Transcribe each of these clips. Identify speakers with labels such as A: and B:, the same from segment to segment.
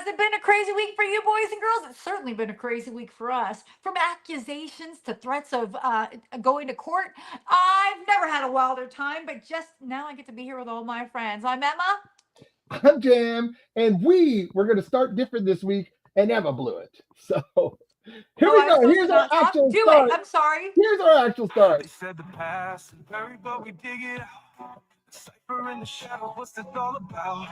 A: Has it been a crazy week for you, boys and girls? It's certainly been a crazy week for us. From accusations to threats of going to court, I've never had a wilder time, but just now I get to be here with all my friends. I'm Emma.
B: I'm Jam, and we're going to start different this week, and Emma blew it. So here
A: Oh,
B: we
A: I was
B: go.
A: supposed to
B: Here's our
A: not talk?
B: actual
A: Do it.
B: start.
A: I'm sorry.
B: Here's our actual start.
C: They said the past is buried, but we dig it out. The cipher in the shadow, what's it all about?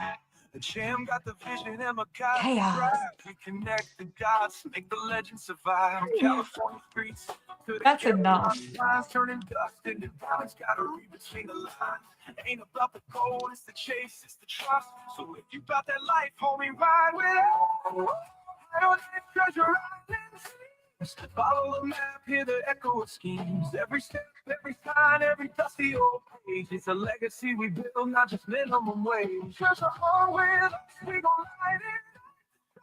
C: The jam got the vision, Emma got the
A: Chaos.
C: drive. We connect the dots, make the legend survive. From California streets to the
A: That's
C: Carolina
A: enough.
C: lines, turning dust into balance. Gotta read between the lines. It ain't about the gold, it's the chase, it's the trust. So if you got that life, homie, ride with it. I don't need treasure island. Follow the map, hear the echo of schemes. Every step, every sign, every dusty old page. It's a legacy we build, not just minimum wage. Treasure on with us, we gon' light it.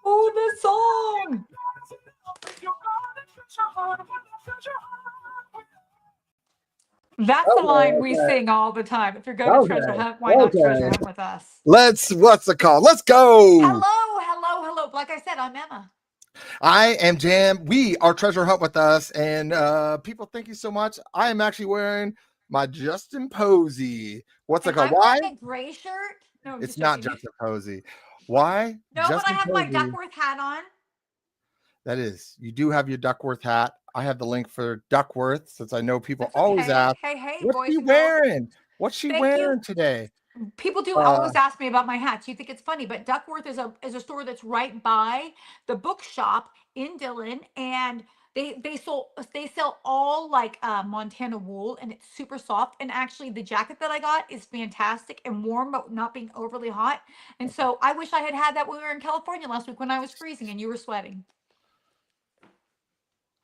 A: Oh, the song. That's the line we sing all the time. If you're going to treasure hunt, why not treasure hunt with us?
B: What's the call? Let's go.
A: Hello. Like I said, I'm Emma.
B: I am Jam. We are Treasure Hunt with us, and people, thank you so much. I am actually wearing my Justin Posey. What's it called?
A: I'm
B: Why?
A: wearing a gray shirt. No,
B: It's not Justin Posey. Why?
A: No,
B: Justin
A: but I have my
B: Posey.
A: Duckworth hat on.
B: That is, you do have your Duckworth hat. I have the link for Duckworth, since I know people
A: That's
B: always
A: okay.
B: ask,
A: Hey,
B: what's
A: boys
B: she
A: and girls.
B: wearing? What's she
A: Thank
B: wearing
A: you.
B: today?
A: People do always ask me about my hats. You think it's funny, but Duckworth is a store that's right by the bookshop in Dillon, and they sell all like Montana wool, and it's super soft. And actually, the jacket that I got is fantastic and warm, but not being overly hot. And so I wish I had had that when we were in California last week when I was freezing and you were sweating.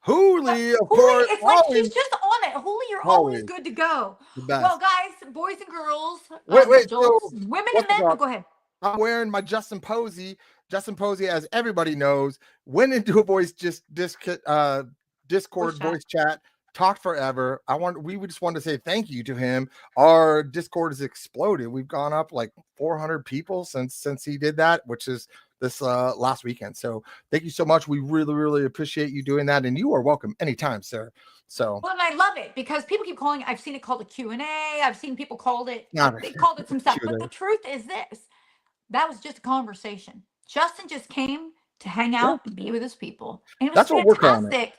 B: Hooli, of
A: Hooli,
B: course.
A: it's like he's just on it. Hooli, you're always good to go.
B: The best.
A: Well, guys, boys and girls,
B: Wait,
A: adults,
B: so
A: women and men. Oh, go ahead.
B: I'm wearing my Justin Posey. Justin Posey, as everybody knows, went into a Discord voice chat, talked forever. We just wanted to say thank you to him. Our Discord has exploded. We've gone up like 400 people since he did that, which is this last weekend. So thank you so much. We really appreciate you doing that, and you are welcome anytime, sir. So
A: well, and I love it because people keep calling. I've seen it called a Q&A. I've seen people called it. They called it some stuff. But the truth is this: that was just a conversation. Justin just came to hang out and be with his people. And it was fantastic.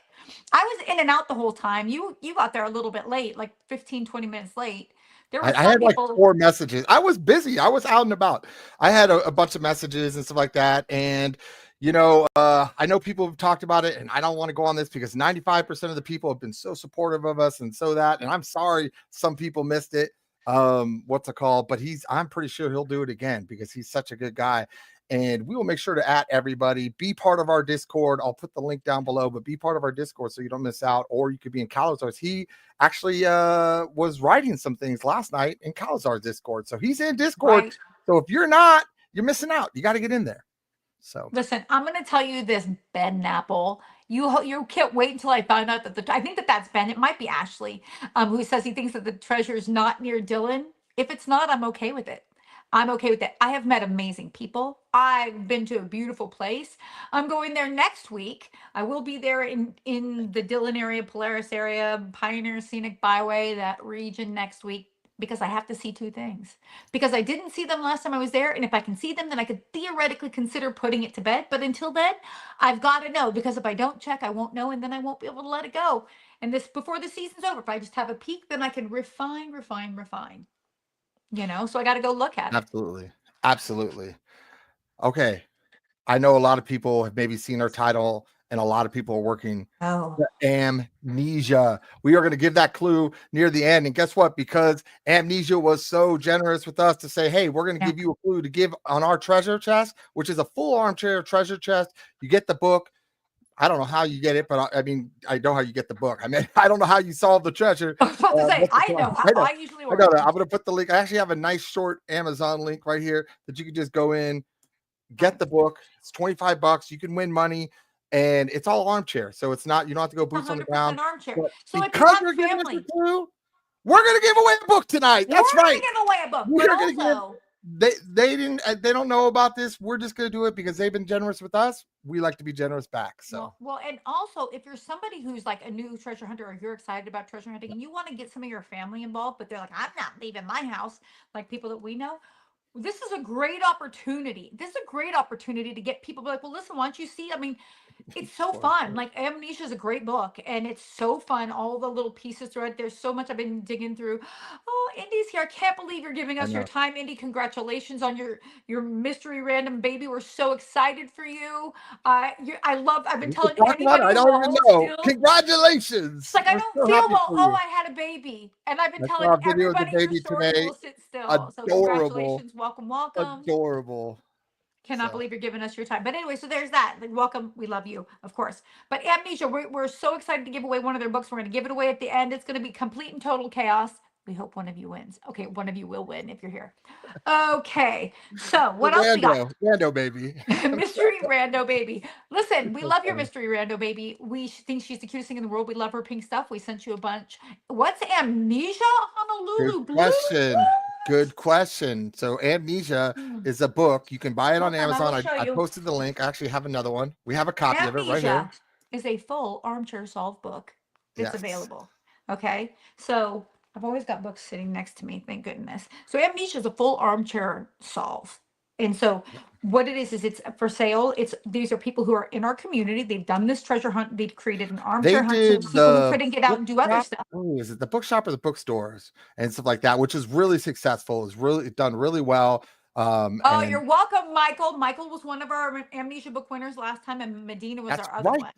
A: I was in and out the whole time. You got there a little bit late, like 15-20 minutes late.
B: I had like 4 messages. I was busy. I was out and about. I had a bunch of messages and stuff like that. And, I know people have talked about it, and I don't want to go on this because 95% of the people have been so supportive of us and and I'm sorry some people missed it. What's it called? But I'm pretty sure he'll do it again because he's such a good guy. And we will make sure to add everybody, be part of our Discord. I'll put the link down below, but be part of our Discord so you don't miss out. Or you could be in Calazar's. He actually was writing some things last night in Calazar's Discord. So he's in Discord. Right. So if you're not, you're missing out. You got to get in there. So
A: listen, I'm going to tell you this, Ben Napple. You can't wait until I find out that I think that's Ben. It might be Ashley, who says he thinks that the treasure is not near Dillon. If it's not, I'm okay with it. I'm okay with that. I have met amazing people. I've been to a beautiful place. I'm going there next week. I will be there in the Dillon area, Polaris area, Pioneer Scenic Byway, that region next week, because I have to see 2 things. Because I didn't see them last time I was there, and if I can see them, then I could theoretically consider putting it to bed. But until then, I've got to know, because if I don't check, I won't know, and then I won't be able to let it go. And this before the season's over, if I just have a peek, then I can refine. So I got to go look at
B: it. Absolutely. Okay. I know a lot of people have maybe seen our title, and a lot of people are working. Amnesia. We are going to give that clue near the end. And guess what? Because Amnesia was so generous with us to say, hey, we're going to give you a clue to give on our treasure chest, which is a full armchair treasure chest. You get the book. I don't know how you get it, but I know how you get the book. I mean, I don't know how you solve the treasure.
A: I was about to say, I know how I usually work.
B: I'm going to put the link. I actually have a nice short Amazon link right here that you can just go in, get the book. It's $25. You can win money, and it's all armchair. So it's not, you don't have to go boots on the ground.
A: Armchair. So
B: because we're giving us a clue, we're going to give away a book tonight. That's right.
A: We're going to give away a book. But also,
B: they don't know about this. We're just gonna do it because they've been generous with us. We like to be generous back. So
A: Well, and also if you're somebody who's like a new treasure hunter or you're excited about treasure hunting and you want to get some of your family involved, but they're like, I'm not leaving my house, like people that we know, this is a great opportunity. This is a great opportunity to get people to be like, well, listen, why don't you see? I mean, it's so fun. Like Amnesia is a great book and it's so fun. All the little pieces throughout. There's so much I've been digging through. Oh, Indy's here. I can't believe you're giving
B: I
A: us your
B: know.
A: time, Indy. Congratulations on your mystery random baby. We're so excited for you. I've been
B: We can
A: telling
B: talk about it.
A: anybody
B: I
A: who
B: don't even
A: holds
B: know.
A: still. It's
B: Congratulations.
A: like I
B: We're
A: don't
B: so
A: feel
B: happy
A: well.
B: for
A: Oh,
B: you.
A: I had a baby. And I've been
B: I
A: telling
B: saw a video of the
A: everybody in the
B: baby
A: store who
B: today.
A: will sit still. So
B: Adorable.
A: congratulations. Welcome, welcome.
B: Adorable.
A: Cannot
B: So
A: believe you're giving us your time. But anyway, so there's that. Like, welcome. We love you, of course. But Amnesia, we're so excited to give away one of their books. We're going to give it away at the end. It's going to be complete and total chaos. We hope one of you wins. Okay, one of you will win if you're here. Okay, so
B: the
A: what else we got?
B: Rando baby.
A: Mystery Rando Baby. Listen,
B: It's
A: we
B: so
A: love your
B: funny.
A: Mystery Rando Baby. We think she's the cutest thing in the world. We love her pink stuff. We sent you a bunch. What's Amnesia
B: Good
A: Honolulu Blue?
B: question. Good question. So Amnesia
A: Hmm.
B: is a book. You can buy it on
A: Hold on, I will
B: Amazon.
A: show
B: I
A: you.
B: posted the link. I actually have another one. We have a copy of it right here.
A: Amnesia is a full armchair solve book that's
B: Yes.
A: available. Okay. So I've always got books sitting next to me, thank goodness. So Amnesia is a full armchair solve. And so what it is it's for sale. These are people who are in our community. They've done this treasure hunt. They've created an
B: They
A: armchair hunt so
B: did
A: people who
B: the
A: couldn't get out and do other
B: bookshop.
A: stuff.
B: Oh, is it the bookshop or the bookstores and stuff like that, which is really successful. It's really done really well.
A: Oh,
B: And
A: you're welcome, Michael. Michael was one of our Amnesia book winners last time, and Medina was
B: that's
A: our other
B: right.
A: one.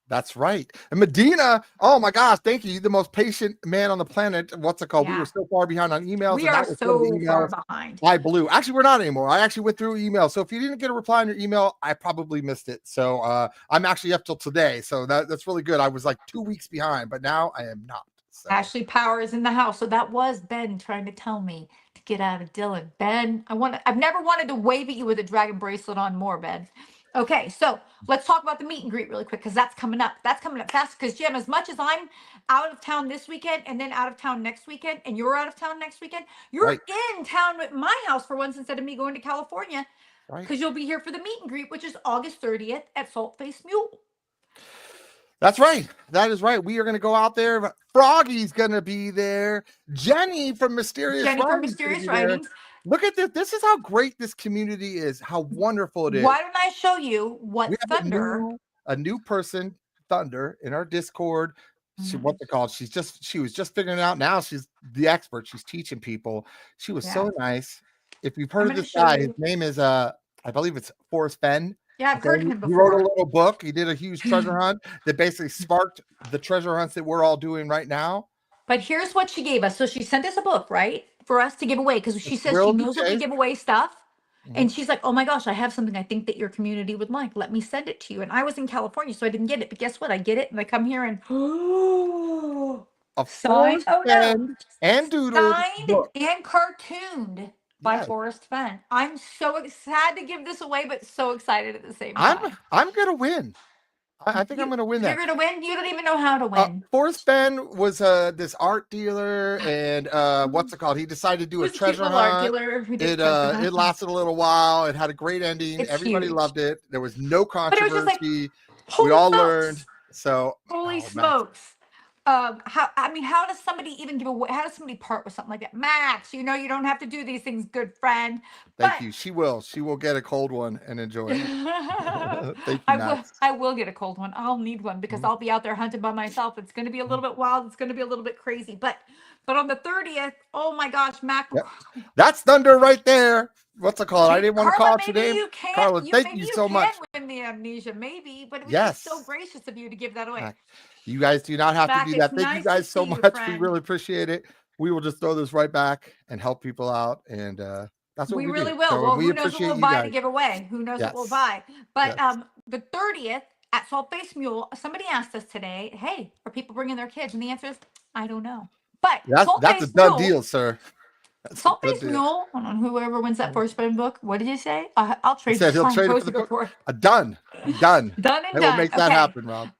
B: That's right. And Medina, oh my gosh, thank you. You're the most patient man on the planet. What's it called? We
A: Yeah.
B: were so far behind on emails,
A: We
B: and
A: are
B: that was one of the
A: so far
B: emails
A: behind.
B: I blew. Actually, we're not anymore. I actually went through email. So if you didn't get a reply on your email, I probably missed it. So I'm actually up till today. So that's really good. I was like 2 weeks behind, but now I am not. So
A: Ashley Power is in the house. So that was Ben trying to tell me to get out of Dylan. Ben, I've never wanted to wave at you with a dragon bracelet on more, Ben. Okay, so let's talk about the meet and greet really quick because that's coming up. That's coming up fast because Jim, as much as I'm out of town this weekend and then out of town next weekend, and you're out of town next weekend, you're
B: right,
A: in town at my house for once instead of me going to California
B: right.
A: because you'll be here for the meet and greet, which is August 30th at Salt Face Mule.
B: That's right. That is right. We are going to go out there. Froggy's going to be there. Jenny from Mysterious
A: Jenny from
B: Writings is gonna
A: Mysterious
B: be there.
A: Writings.
B: Look at this. This is how great this community is. How wonderful it is.
A: Why don't I show you what
B: We have
A: Thunder?
B: a new person, Thunder, in our Discord. What's it called? She was just figuring it out. Now she's the expert. She's teaching people. She was so nice. If you've heard of this guy, his name is I believe it's Forrest Fenn.
A: Yeah, I've heard of him
B: He wrote a
A: before.
B: little book. He did a huge treasure hunt that basically sparked the treasure hunts that we're all doing right now.
A: But here's what she gave us. So she sent us a book, right? For us to give away because she says she
B: Thrilled
A: knows that we
B: Day.
A: give away stuff.
B: Mhm.
A: And she's like, oh my gosh, I have something I think that your community would like. Let me send it to you. And I was in California, so I didn't get it. But guess what? I get it and I come here and
B: A
A: signed.
B: Forrest
A: Oh no.
B: Fenn and doodled
A: Signed
B: book.
A: and cartooned by
B: Yes.
A: Forrest Fenn. I'm so excited to give this away, but so excited at the same time.
B: I'm gonna win. I think I'm gonna win that.
A: You're gonna win? You don't even know how to win.
B: Forrest Fenn was this art dealer, and what's it called? He decided to do a
A: Who's the cute
B: treasure
A: little art
B: hunt.
A: dealer who did
B: It
A: treasure hunt?
B: it lasted a little while. It had a great ending.
A: It's
B: Everybody
A: huge.
B: loved it. There was no
A: But it was just like,
B: controversy.
A: holy
B: We all
A: smokes.
B: learned. So
A: Holy
B: oh, Max,
A: smokes. How does somebody even give away? How does somebody part with something like that? Max, you know you don't have to do these things, good friend.
B: thank you. She will get a cold one and enjoy it. Thank you, Max.
A: I will get a cold one. I'll need one because I'll be out there hunting by myself. It's going to be a little bit wild. It's going to be a little bit crazy. But on the 30th, oh my gosh, Mac.
B: Yep. That's Thunder right there. What's it called? I didn't want to call
A: Carla,
B: it your
A: maybe
B: name.
A: you can.
B: Carla, thank
A: maybe
B: you so much.
A: Win the Amnesia, maybe, but it was
B: Yes.
A: just so gracious of you to give that away.
B: You guys do not have
A: Mac,
B: to do that.
A: it's
B: Thank you
A: nice to
B: guys so
A: see you,
B: much. We
A: friend.
B: really appreciate it. We will just throw this right back and help people out. And that's what we
A: really
B: do.
A: will.
B: So
A: Well,
B: we
A: who knows what
B: appreciate
A: we'll
B: you
A: buy
B: guys.
A: to give away? Who knows what we'll buy? But the 30th at Salt Face Mule, somebody asked us today, hey, are people bringing their kids? And the answer is, I don't know. But
B: that's a done deal, sir.
A: Salt Face Mule, hold on, whoever wins that Forrest Fenn book, what did you say? I'll trade.
B: He said he'll trade it for the book. Done.
A: Done and done.
B: We'll make that happen, Rob.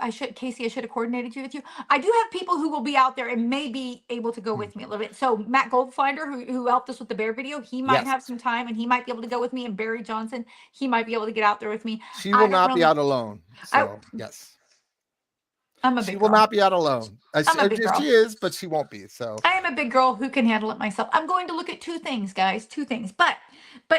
A: Casey, I should have coordinated you with you. I do have people who will be out there and may be able to go with me a little bit. So Matt Goldfinder, who helped us with the bear video, he might
B: Yes.
A: have some time and he might be able to go with me. And Barry Johnson, he might be able to get out there with me.
B: She will not be out alone. So yes.
A: I'm a big girl.
B: She will not be out alone.
A: I'm a big girl.
B: She is, but she won't be. So
A: I am a big girl who can handle it myself. I'm going to look at two things, guys. Two things. But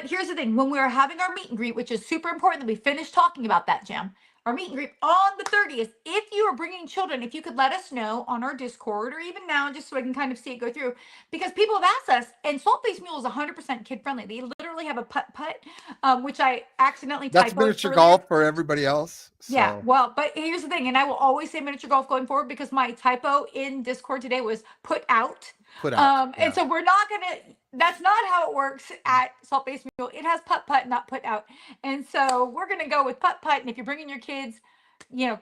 A: here's the thing. When we are having our meet and greet, which is super important that we finish talking about that, Jim, our meet and greet on the 30th, if you are bringing children, if you could let us know on our Discord or even now, just so I can kind of see it go through, because people have asked us, and Salt-Based Mule is 100% kid friendly. They literally have a putt-putt, which I accidentally typoed.
B: That's miniature golf for everybody else. So.
A: Yeah, well, but here's the thing, and I will always say miniature golf going forward because my typo in Discord today was put out.
B: Put out.
A: And so we're not gonna. That's not how it works at Salt-Based Mule. It has putt putt, not put out. And so we're gonna go with putt putt. And if you're bringing your kids,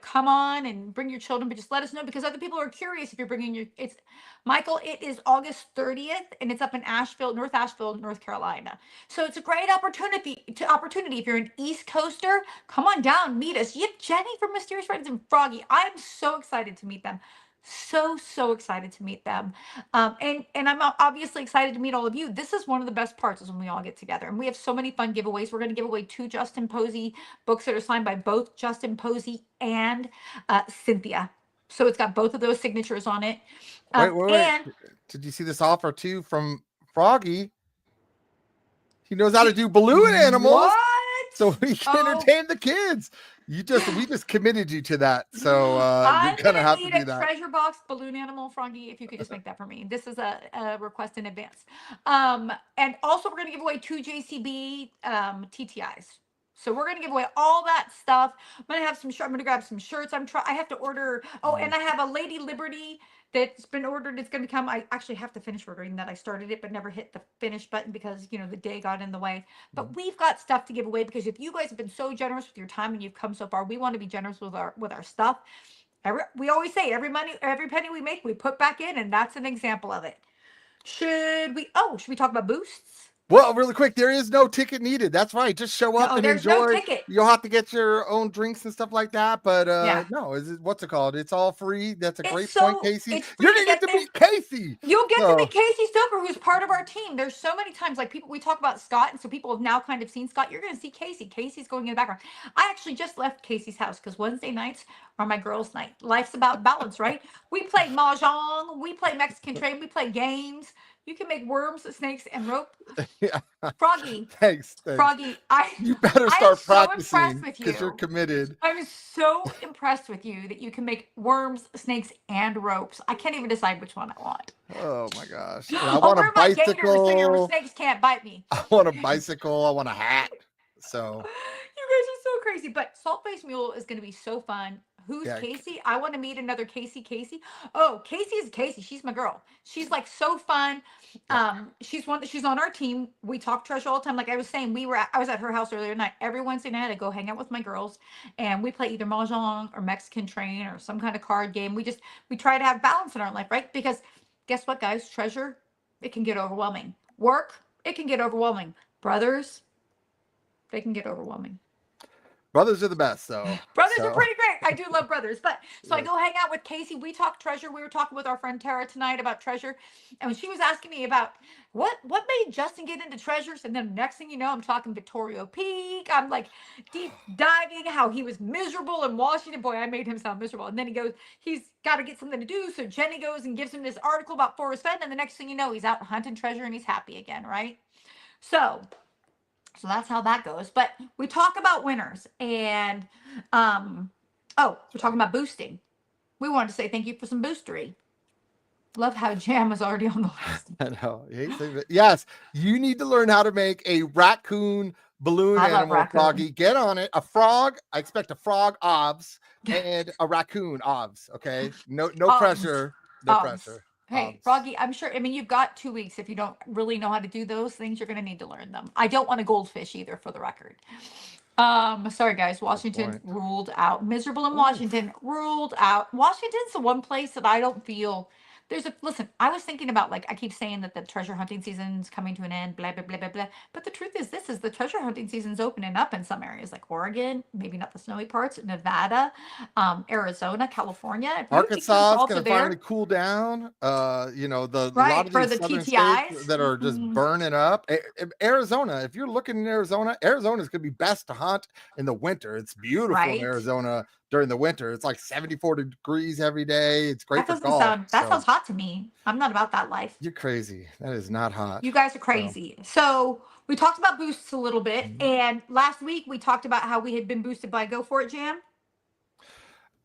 A: come on and bring your children, but just let us know because other people are curious if you're bringing your. It's Michael. It is August 30th, and it's up in North Asheville, North Carolina. So it's a great opportunity. If you're an East Coaster, come on down, meet us. You have Jenny from Mysterious Friends and Froggy. I am so excited to meet them. So excited to meet them. And I'm obviously excited to meet all of you. This is one of the best parts is when we all get together. And we have so many fun giveaways. We're going to give away 2 Justin Posey books that are signed by both Justin Posey and Cynthia. So it's got both of those signatures on it.
B: Wait. And did you see this offer too from Froggy? He knows how to do balloon animals.
A: What?
B: So we can entertain the kids. We just committed you to that. So you're gonna have to do that.
A: Treasure box balloon animal, Froggy, if you could just make that for me. This is a request in advance. And also we're gonna give away 2 JCB TTIs. So we're gonna give away all that stuff. I'm gonna grab some shirts. I have to order. Oh, and I have a Lady Liberty that's been ordered. It's going to come. I actually have to finish ordering that. I started it, but never hit the finish button because, the day got in the way. But we've got stuff to give away because if you guys have been so generous with your time and you've come so far, we want to be generous with our stuff. We always say every penny we make, we put back in, and that's an example of it. Should we talk about boosts?
B: Well, really quick, there is no ticket needed. That's right. Just show up and enjoy.
A: No ticket.
B: You'll have to get your own drinks and stuff like that. But no, what's it called? It's all free. That's a great point, Casey. You're gonna get to meet Casey.
A: You'll get to meet Casey Stoker, who's part of our team. There's so many times, like we talk about Scott, and so people have now kind of seen Scott. You're gonna see Casey. Casey's going in the background. I actually just left Casey's house because Wednesday nights are my girls' night. Life's about balance, right? We play mahjong, we play Mexican train, we play games. You can make worms, snakes, and rope.
B: Yeah.
A: Froggy.
B: Thanks.
A: Froggy,
B: you better start practicing
A: because
B: you're committed.
A: I'm so impressed with you that you can make worms, snakes, and ropes. I can't even decide which one I want.
B: Oh my gosh. And I want a bicycle.
A: So your snakes can't bite me.
B: I want a bicycle. I want a hat. So
A: you guys are so crazy. But Salt-Based Mule is going to be so fun. Who's Casey? I want to meet another Casey. Oh, Casey is Casey. She's my girl. She's like so fun. She's on our team. We talk treasure all the time. Like I was saying, I was at her house earlier tonight. Every Wednesday night I go hang out with my girls and we play either mahjong or Mexican train or some kind of card game. We try to have balance in our life, right? Because guess what, guys? Treasure, it can get overwhelming. Work, it can get overwhelming. Brothers, they can get overwhelming.
B: Brothers are the best, though.
A: Brothers are pretty great. I do love brothers. I go hang out with Casey. We talk treasure. We were talking with our friend Tara tonight about treasure. And she was asking me about what made Justin get into treasures. And then next thing you know, I'm talking Victoria Peak. I'm like deep diving how he was miserable in Washington. Boy, I made him sound miserable. And then he goes, he's got to get something to do. So Jenny goes and gives him this article about Forrest Fenn. And the next thing you know, he's out hunting treasure and he's happy again, right? So that's how that goes. But we talk about winners and, we're talking about boosting. We wanted to say thank you for some boostery. Love how Jam is already on the list.
B: I know. Yes, you need to learn how to make a raccoon balloon animal, Froggy. Get on it. A frog. I expect a frog, obs, and a raccoon, obs. Okay. No pressure. No pressure.
A: Hey, Froggy, I'm sure, you've got 2 weeks. If you don't really know how to do those things, you're going to need to learn them. I don't want a goldfish either, for the record. Sorry, guys. Washington ruled out. Miserable in Washington, ruled out. Washington's the one place that I don't feel listen, I was thinking about, like, I keep saying that the treasure hunting season's coming to an end, blah, blah, blah, blah, blah. But the truth is, this is the treasure hunting season's opening up in some areas like Oregon, maybe not the snowy parts, Nevada, Arizona, California. If you think those
B: Arkansas is
A: salts are
B: going to finally
A: there,
B: cool down. A lot
A: right,
B: of
A: for
B: these
A: the
B: southern states
A: TTIs.
B: that are just burning up. Arizona, if you're looking in Arizona, Arizona is going to be best to hunt in the winter. It's beautiful in
A: Right.
B: Arizona during the winter. It's like 74 degrees every day. It's great for golf.
A: That
B: So
A: sounds hot to me. I'm not about that life.
B: you're crazy. That is not hot.
A: You guys are
B: So,
A: crazy. So we talked about boosts a little bit, and last week we talked about how we had been boosted by Go For It Jam.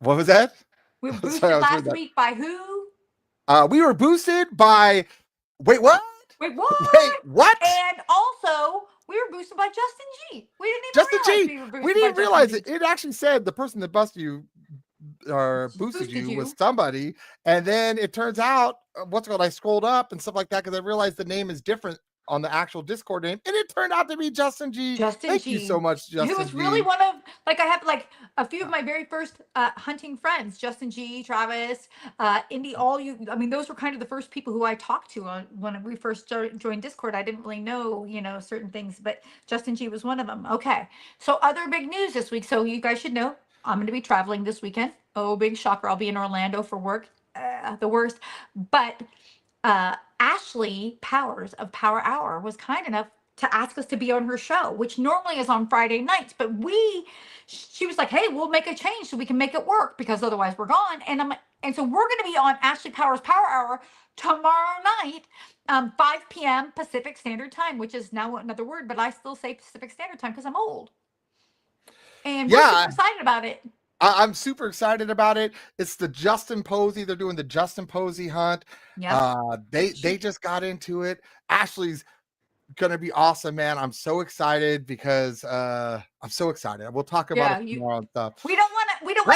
B: what was that?
A: We were
B: Sorry, I
A: boosted
B: was reading
A: last week by who?
B: we were boosted by. Wait, what?
A: Wait, what?
B: Wait, what?
A: And also, we were boosted by Justin G. We didn't even
B: Justin
A: realize
B: G.
A: we were boosted
B: We
A: by
B: didn't realize
A: Justin
B: it. It actually said the person that busted you or boosted you was somebody, and then it turns out I scrolled up and stuff like that because I realized the name is different on the actual Discord name, and it turned out to be Justin G. Thank you so much, Justin G.
A: Who was really one of, like, I have like a few of my very first hunting friends, Justin G, Travis, Indy, all you. I mean, those were kind of the first people who I talked to when we first joined Discord. I didn't really know, certain things, but Justin G was one of them. Okay, so other big news this week. So you guys should know I'm going to be traveling this weekend. Oh, big shocker! I'll be in Orlando for work. The worst, but. Ashley Powers of Power Hour was kind enough to ask us to be on her show, which normally is on Friday nights. But she was like, "Hey, we'll make a change so we can make it work because otherwise we're gone." And so we're going to be on Ashley Powers Power Hour tomorrow night, 5 p.m. Pacific Standard Time, which is now another word, but I still say Pacific Standard Time because I'm old. And we're super excited about it.
B: I'm super excited about it. It's the Justin Posey. They're doing the Justin Posey hunt. Yeah. They just got into it. Ashley's gonna be awesome, man. I'm so excited because I'm so excited. We'll talk about it tomorrow and stuff.
A: We don't want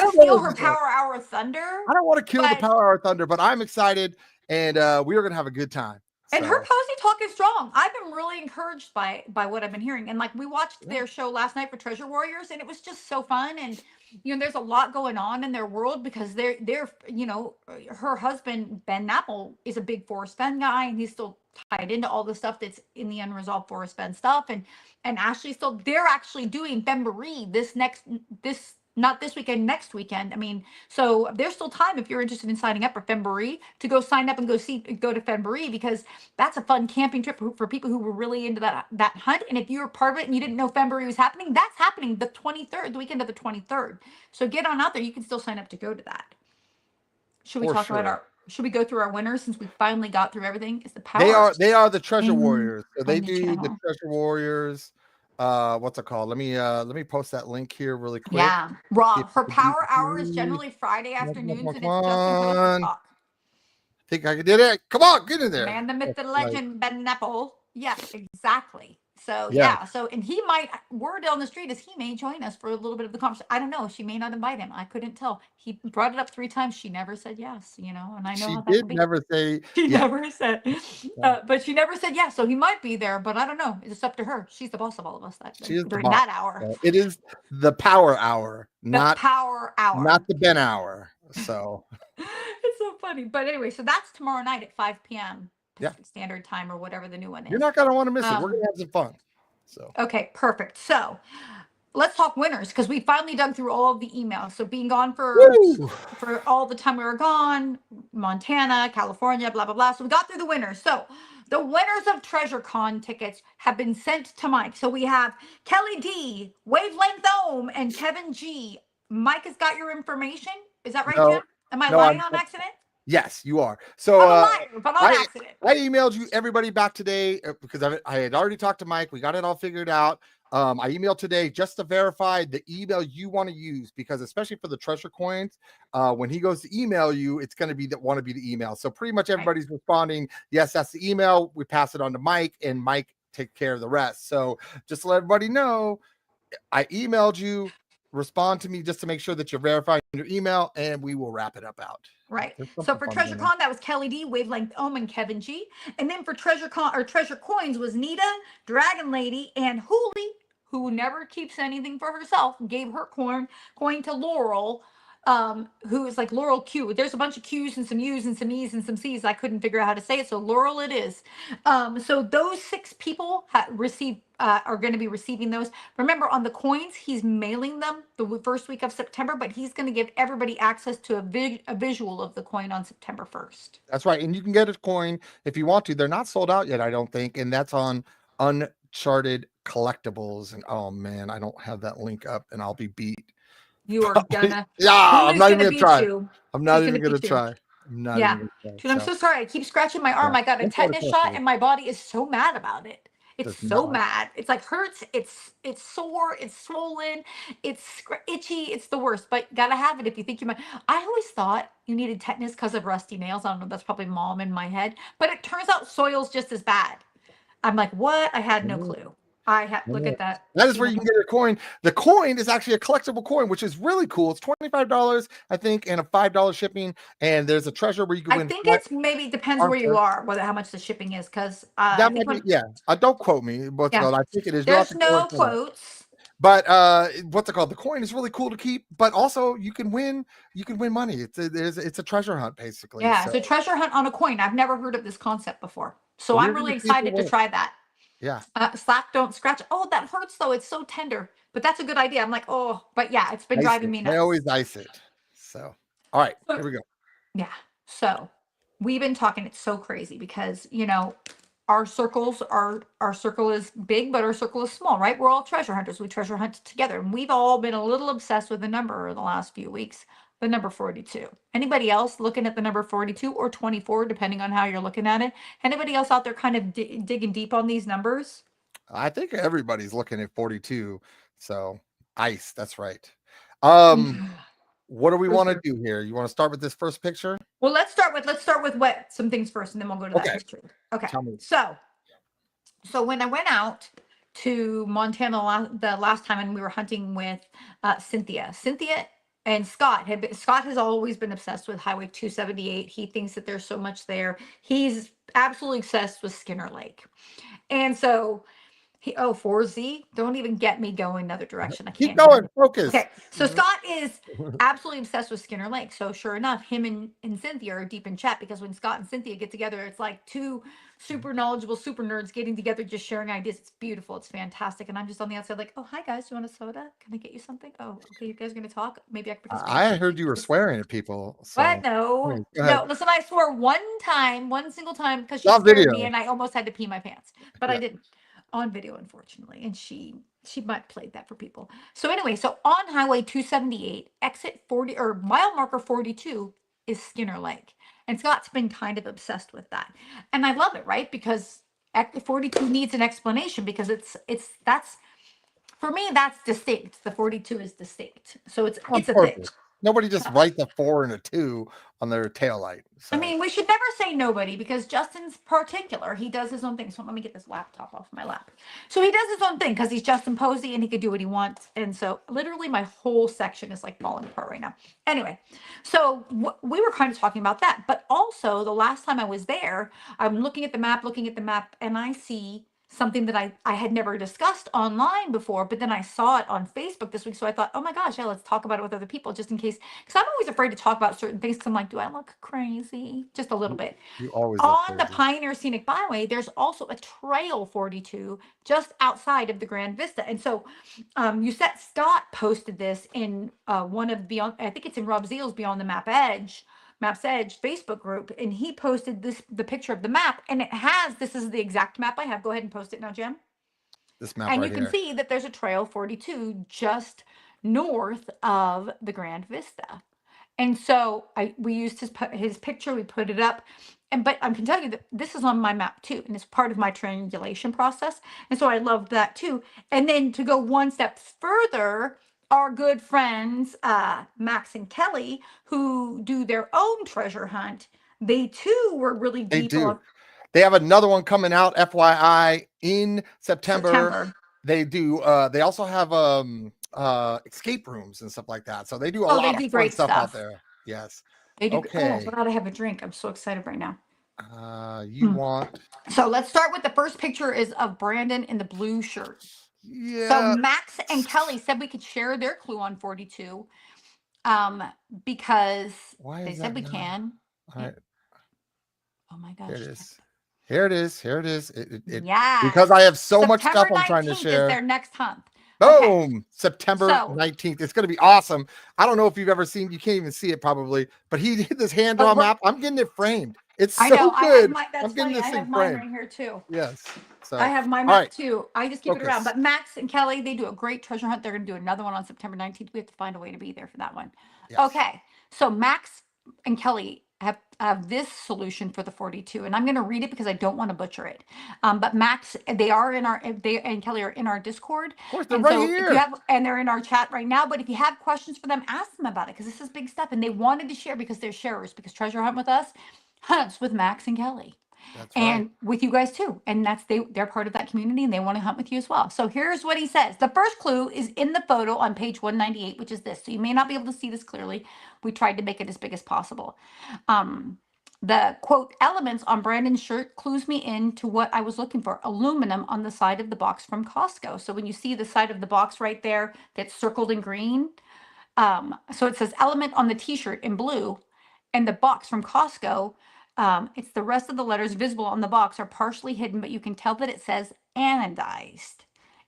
A: to steal her Power Hour thunder.
B: I don't want to kill the Power Hour thunder, but I'm excited, and we are gonna have a good time.
A: And her Posey talk is strong. I've been really encouraged by what I've been hearing. And like we watched their show last night for Treasure Warriors, and it was just so fun. And there's a lot going on in their world because they're her husband Ben Napple is a big Forrest Fenn guy, and he's still tied into all the stuff that's in the unresolved Forrest Fenn stuff. And Ashley they're actually doing Femboree not this weekend, next weekend. I mean, so there's still time if you're interested in signing up for Femboree to go sign up and go to Femboree, because that's a fun camping trip for people who were really into that hunt. And if you were part of it and you didn't know Femboree was happening, that's happening the 23rd, the weekend of the 23rd. So get on out there. You can still sign up to go to that. Should we talk about should we go through our winners since we finally got through everything? Is the Power?
B: They are the Treasure Warriors. So they do the Treasure Warriors. What's it called? Let me post that link here really quick.
A: Yeah, Rob, her Power Hour is generally Friday afternoons, and it's Justin Talk.
B: I think I did it. Come on, get in there.
A: Man, the myth, the legend, Ben Nepple. Yes, exactly. So and he might, word on the street is he may join us for a little bit of the conversation. I don't know. She may not invite him. I couldn't tell. He brought it up 3 times. She never said yes, and I know how that
B: did never say.
A: She never said, but she never said yes. So he might be there, but I don't know. It's up to her. She's the boss of all of us during that hour.
B: It is the Power Hour, not
A: Power Hour,
B: not the Ben Hour. So
A: it's so funny. But anyway, so that's tomorrow night at 5 p.m. Pacific Standard Time or whatever the new one is.
B: You're not gonna want to miss it. We're gonna have some fun. So
A: okay, perfect. So let's talk winners, because we finally dug through all of the emails. So being gone for all the time we were gone, Montana, California, blah blah blah. So we got through the winners. So the winners of Treasure Con tickets have been sent to Mike. So we have Kelly D, Wavelength Ohm, and Kevin G. Mike has got your information. Is that right, Jim? Am I lying on accident?
B: Yes, you are. So
A: I'm a liar, but on accident.
B: I emailed you everybody back today because I had already talked to Mike. We got it all figured out. I emailed today just to verify the email you want to use, because especially for the treasure coins, when he goes to email you, it's going to be the email. So pretty much everybody's responding, yes, that's the email. We pass it on to Mike, and Mike take care of the rest. So just to let everybody know, I emailed you. Respond to me just to make sure that you're verifying your email, and we will wrap it up out.
A: Right. So for Treasure Con, that was Kelly D, Wavelength Ohm, and Kevin G. And then for Treasure Con or Treasure Coins was Nita, Dragon Lady, and Hooli, who never keeps anything for herself, gave her coin to Laurel. who is like Laurel Q. There's a bunch of Q's and some U's and some E's and some C's. I couldn't figure out how to say it, so Laurel it is. So those 6 people are going to be receiving those. Remember, on the coins, he's mailing them the first week of September, but he's going to give everybody access to a visual of the coin on September 1st.
B: That's right, and you can get a coin if you want to. They're not sold out yet, I don't think, and that's on Uncharted Collectibles. And oh man, I don't have that link up, and I'll be beat.
A: You are gonna.
B: Yeah, I'm not even gonna try. I'm not even gonna try.
A: Yeah, dude, I'm so sorry. I keep scratching my arm. I got a tetanus shot, and my body is so mad about it. It's so mad. It's like hurts. It's sore. It's swollen. It's itchy. It's the worst. But gotta have it if you think you might. I always thought you needed tetanus because of rusty nails. I don't know. That's probably mom in my head. But it turns out soil's just as bad. I'm like, what? I had no clue. Look at that.
B: That is where you can get your coin. The coin is actually a collectible coin, which is really cool. It's $25, I think, and a $5 shipping. And there's a treasure where you can win.
A: I think it's maybe depends where you are, how much the shipping is, because
B: that might be, don't quote me. What's it called? I think it is.
A: There's no quotes.
B: But what's it called? The coin is really cool to keep, but also you can win money. It's a treasure hunt, basically.
A: Yeah, it's a treasure hunt on a coin. I've never heard of this concept before. So I'm really excited to try that.
B: Yeah.
A: Slap, don't scratch. Oh, that hurts though. It's so tender. But that's a good idea. I'm like, oh, but yeah, it's been driving me nuts.
B: I always ice it. So, all right, here we go.
A: Yeah. So we've been talking. It's so crazy because, our circle is big, but our circle is small, right? We're all treasure hunters. We treasure hunt together. And we've all been a little obsessed with the number in the last few weeks, the number 42. Anybody else looking at the number 42 or 24, depending on how you're looking at it? Anybody else out there kind of digging deep on these numbers?
B: I think everybody's looking at 42. So ice, that's right. What do we want to do here? You want to start with this first picture?
A: Well, let's start with some things first, and then we'll go to that picture. Okay. So when I went out to Montana the last time, and we were hunting with Cynthia and Scott has always been obsessed with Highway 278. He thinks that there's so much there. He's absolutely obsessed with Skinner Lake, and so. 4Z. Don't even get me going another direction. I can't.
B: Keep going. Focus.
A: Okay. So Scott is absolutely obsessed with Skinner Lake. So sure enough, him and Cynthia are deep in chat, because when Scott and Cynthia get together, it's like 2 super knowledgeable super nerds getting together, just sharing ideas. It's beautiful. It's fantastic. And I'm just on the outside like, oh, hi guys. You want a soda? Can I get you something? Oh, okay. You guys are going to talk? Maybe I can participate.
B: I heard you were swearing at people. So.
A: What? No. Listen, I swore one single time, because she scared me and I almost had to pee my pants, but I didn't. On video, unfortunately, and she might play that for people. So anyway, so on Highway 278, exit 40 or mile marker 42 is Skinner Lake, and Scott's been kind of obsessed with that, and I love it, right? Because 42 needs an explanation, because that's for me, that's distinct. The 42 is distinct, so it's a thing.
B: Nobody just write the 4 and a 2 on their taillight. So.
A: I mean, we should never say nobody, because Justin's particular. He does his own thing. So let me get this laptop off my lap. So he does his own thing because he's Justin Posey and he could do what he wants. And so literally my whole section is like falling apart right now. Anyway, so we were kind of talking about that. But also the last time I was there, I'm looking at the map, and I see something that I had never discussed online before, but then I saw it on Facebook this week. So I thought, oh my gosh, yeah, let's talk about it with other people, just in case, because I'm always afraid to talk about certain things, because I'm like, do I look crazy? Just a little bit.
B: You always
A: on the Pioneer Scenic Byway, there's also a trail 42 just outside of the Grand Vista. And so Scott posted this in one of Beyond, I think it's in Rob Zeal's Beyond the Map's Edge Facebook group, and he posted the picture of the map, and this is the exact map I have. Go ahead and post it now, Jim.
B: This map
A: and
B: right
A: you can
B: here.
A: see that there's a trail 42 just north of the Grand Vista. And so we used his picture, we put it up, but I can tell you that this is on my map too, and it's part of my triangulation process. And so I loved that too. And then to go one step further, our good friends, Max and Kelly, who do their own treasure hunt, they too were really deep.
B: They have another one coming out, FYI, in September. They do. They also have escape rooms and stuff like that. So they do a lot of fun stuff out there. Yes.
A: They do. Okay. Oh, I gotta have a drink. I'm so excited right now.
B: You want?
A: So let's start with the first picture is of Brandon in the blue shirt.
B: Yeah.
A: So Max and Kelly said we could share their clue on 42. Because
B: Why
A: they
B: is
A: said
B: that
A: we
B: not?
A: can.
B: All right,
A: Oh my
B: here
A: gosh.
B: it is. Here it is. Here it is.
A: Yes.
B: Because I have so much
A: September
B: stuff I'm trying to
A: 19th is
B: share.
A: their next month. Okay.
B: Boom! September
A: So
B: 19th. It's going to be awesome. I don't know if you've ever seen, you can't even see it probably, but he did this hand drawn map. I'm getting it framed. It's
A: I
B: so
A: know. I have
B: good.
A: my,
B: I'm
A: that's
B: getting
A: funny. I
B: this thing
A: have mine
B: framed.
A: right here too.
B: Yes.
A: I
B: So,
A: have my
B: all
A: map
B: right,
A: too. I just keep it around.
B: focus.
A: But Max and Kelly, they do a great treasure hunt. They're going to do another one on September 19th. We have to find a way to be there for that one.
B: Yes.
A: Okay. So Max and Kelly have this solution for the 42, and I'm going to read it because I don't want to butcher it. But Max, they are in our, they and Kelly are in our Discord.
B: Of course, they're
A: And
B: right
A: so if you
B: here.
A: have, and they're in our chat right now, but if you have questions for them, ask them about it because this is big stuff. And they wanted to share because they're sharers, because Treasure Hunt with us hunts with Max and Kelly
B: That's right.
A: and with you guys too. And they're part of that community and they want to hunt with you as well. So here's what he says. The first clue is in the photo on page 198, which is this. So you may not be able to see this clearly. We tried to make it as big as possible. The quote elements on Brandon's shirt clues me into what I was looking for. Aluminum on the side of the box from Costco. So when you see the side of the box right there that's circled in green, so it says element on the t-shirt in blue, and the box from Costco, it's the rest of the letters visible on the box are partially hidden, but you can tell that it says anodized.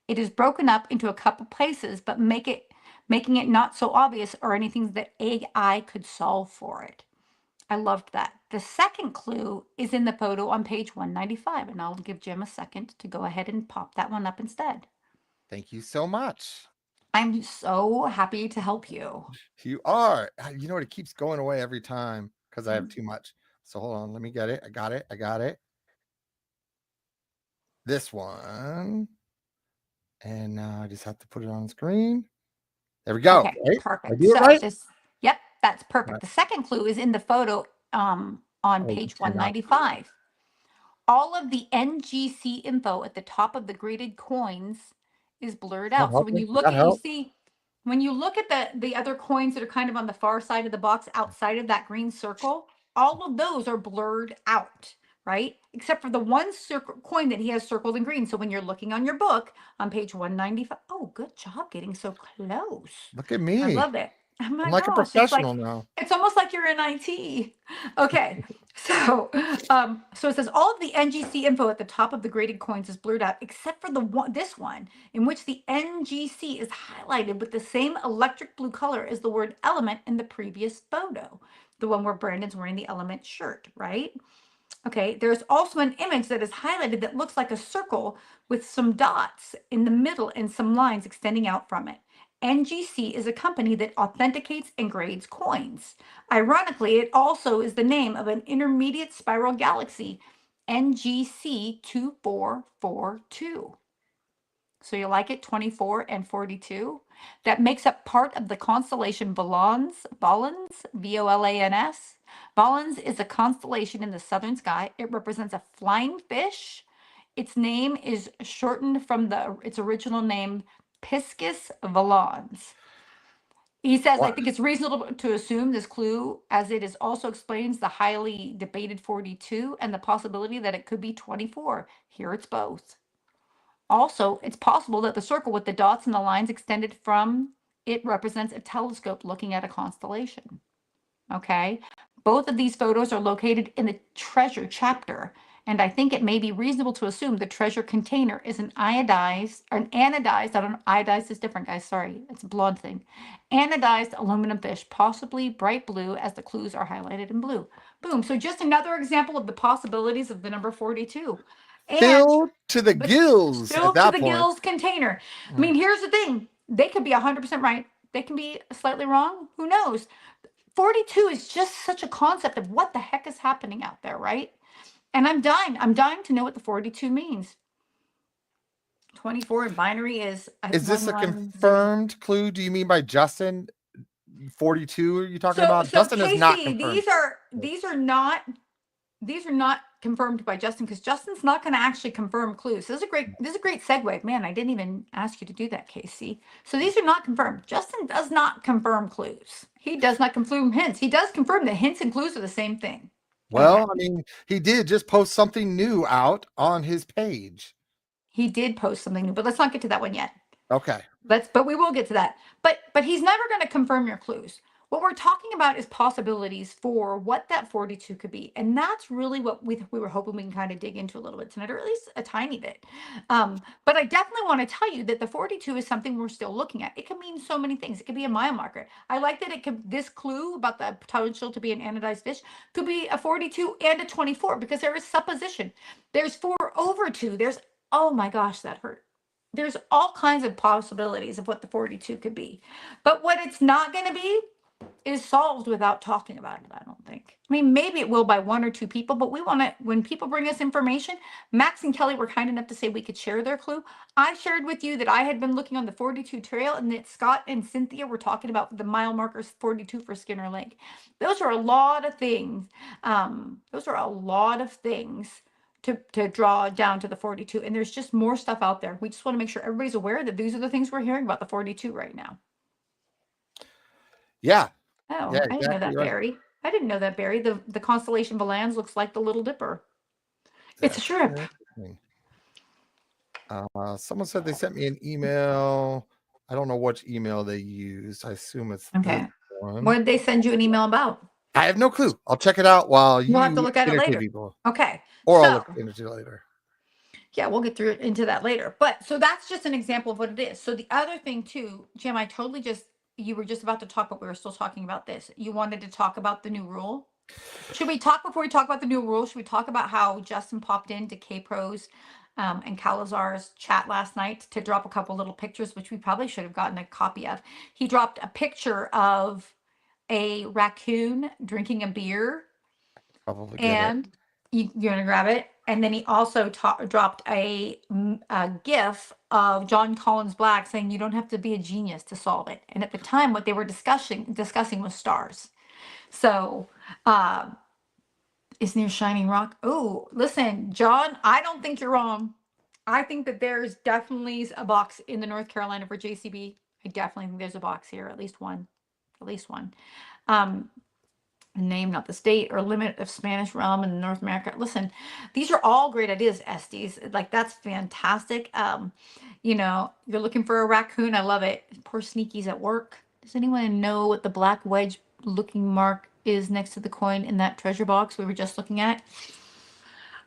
A: It is broken up into a couple places, but making it not so obvious or anything that AI could solve for it. I loved that. The second clue is in the photo on page 195, and I'll give Jim a second to go ahead and pop that one up instead.
B: Thank you so much.
A: I'm so happy to help you.
B: You are. You know what? It keeps going away every time because I have too much. So hold on. Let me get it. I got it. I got it. This one. And now I just have to put it on the screen. There we go.
A: Okay,
B: Right? I
A: perfect.
B: do it
A: So
B: right?
A: yep, that's perfect.
B: Right.
A: The second clue is in the photo on page
B: Turn out.
A: 195. All of the NGC info at the top of the graded coins is blurred out. So when you look
B: That
A: at, you
B: help?
A: see, when you look at the other coins that are kind of on the far side of the box outside of that green circle, all of those are blurred out, right? Except for the one coin that he has circled in green. So when you're looking on your book on page 195, oh, good job getting so close.
B: Look at
A: I
B: me.
A: love it. Oh my
B: I'm like a
A: gosh, it's like
B: professional now.
A: it's almost like you're in IT. Okay. So, so it says all of the NGC info at the top of the graded coins is blurred out, except for the one, this one, in which the NGC is highlighted with the same electric blue color as the word element in the previous photo, the one where Brandon's wearing the element shirt, right? Okay, there's also an image that is highlighted that looks like a circle with some dots in the middle and some lines extending out from it. NGC is a company that authenticates and grades coins. Ironically, it also is the name of an intermediate spiral galaxy, NGC 2442. So you like it, 24 and 42? That makes up part of the constellation Volans, Volans. Volans is a constellation in the southern sky. It represents a flying fish. Its name is shortened from its original name, Piscis volans. He says, I think it's reasonable to assume this clue, as it is also explains the highly debated 42 and the possibility that it could be 24. Here it's both. Also, it's possible that the circle with the dots and the lines extended from it represents a telescope looking at a constellation. Okay. Both of these photos are located in the treasure chapter, and I think it may be reasonable to assume the treasure container is an anodized, I don't, iodized is different, guys, sorry, it's a blonde thing. Anodized aluminum fish, possibly bright blue, as the clues are highlighted in blue. Boom. So just another example of the possibilities of the number 42. And
B: Filled to the gills at
A: filled to
B: that
A: the
B: point.
A: gills container. I mean, here's the thing. They could be 100% right. They can be slightly wrong. Who knows? 42 is just such a concept of what the heck is happening out there, right? And I'm dying to know what the 42 means. 24 in binary is
B: this a confirmed clue? Do you mean by Justin? 42 are you talking about? Justin
A: Casey,
B: is not confirmed.
A: These are not confirmed by Justin, because Justin's not going to actually confirm clues. This is a great segue. Man, I didn't even ask you to do that, Casey. So these are not confirmed. Justin does not confirm clues. He does not confirm hints. He does confirm that hints and clues are the same thing.
B: Well, I mean, he did just post something new out on his page.
A: He did post something new, but let's not get to that one yet.
B: Okay.
A: But we will get to that. But he's never going to confirm your clues. What we're talking about is possibilities for what that 42 could be. And that's really what we were hoping we can kind of dig into a little bit tonight, or at least a tiny bit. But I definitely want to tell you that the 42 is something we're still looking at. It can mean so many things. It could be a mile marker. I like that it could, this clue about the potential to be an anodized fish could be a 42 and a 24, because there is supposition. There's 4 over 2. There's, oh my gosh, that hurt. There's all kinds of possibilities of what the 42 could be. But what it's not going to be is solved without talking about it, I don't think. I mean, maybe it will by 1 or 2 people, but we want to, when people bring us information, Max and Kelly were kind enough to say we could share their clue. I shared with you that I had been looking on the 42 trail, and that Scott and Cynthia were talking about the mile markers 42 for Skinner Lake. Those are a lot of things. Those are a lot of things to draw down to the 42. And there's just more stuff out there. We just want to make sure everybody's aware that these are the things we're hearing about the 42 right now.
B: Yeah.
A: Oh,
B: Yeah,
A: I didn't know that,
B: exactly right.
A: Barry. I didn't know that, Barry. The constellation Valance looks like the Little Dipper. It's a
B: That's
A: shrimp.
B: interesting. Someone said they sent me an email. I don't know which email they used. I assume it's
A: Okay.
B: this one.
A: What did they send you an email about?
B: I have no clue. I'll check it out while you
A: We'll have to look at it
B: entertain
A: later.
B: people.
A: Okay.
B: Or I'll
A: So,
B: look into it later.
A: yeah, we'll get through it into that later. But so that's just an example of what it is. So the other thing too, Jim, I totally just, you were just about to talk, but we were still talking about this. You wanted to talk about the new rule. Should we talk before we talk about the new rule? Should we talk about how Justin popped into K-Pro's and Calazar's chat last night to drop a couple little pictures, which we probably should have gotten a copy of. He dropped a picture of a raccoon drinking a beer,
B: Probably get it.
A: and you're gonna grab it. And then he also dropped a GIF of John Collins Black saying you don't have to be a genius to solve it. And at the time, what they were discussing was stars. So is near Shining Rock. Oh, listen, John, I don't think you're wrong. I think that there's definitely a box in the North Carolina for JCB. I definitely think there's a box here, at least one. At least one. Name, not the state, or limit of Spanish realm in North America. Listen, these are all great ideas, Estes. Like, that's fantastic. You know, you're looking for a raccoon. I love it. Poor Sneaky's at work. Does anyone know what the black wedge looking mark is next to the coin in that treasure box we were just looking at?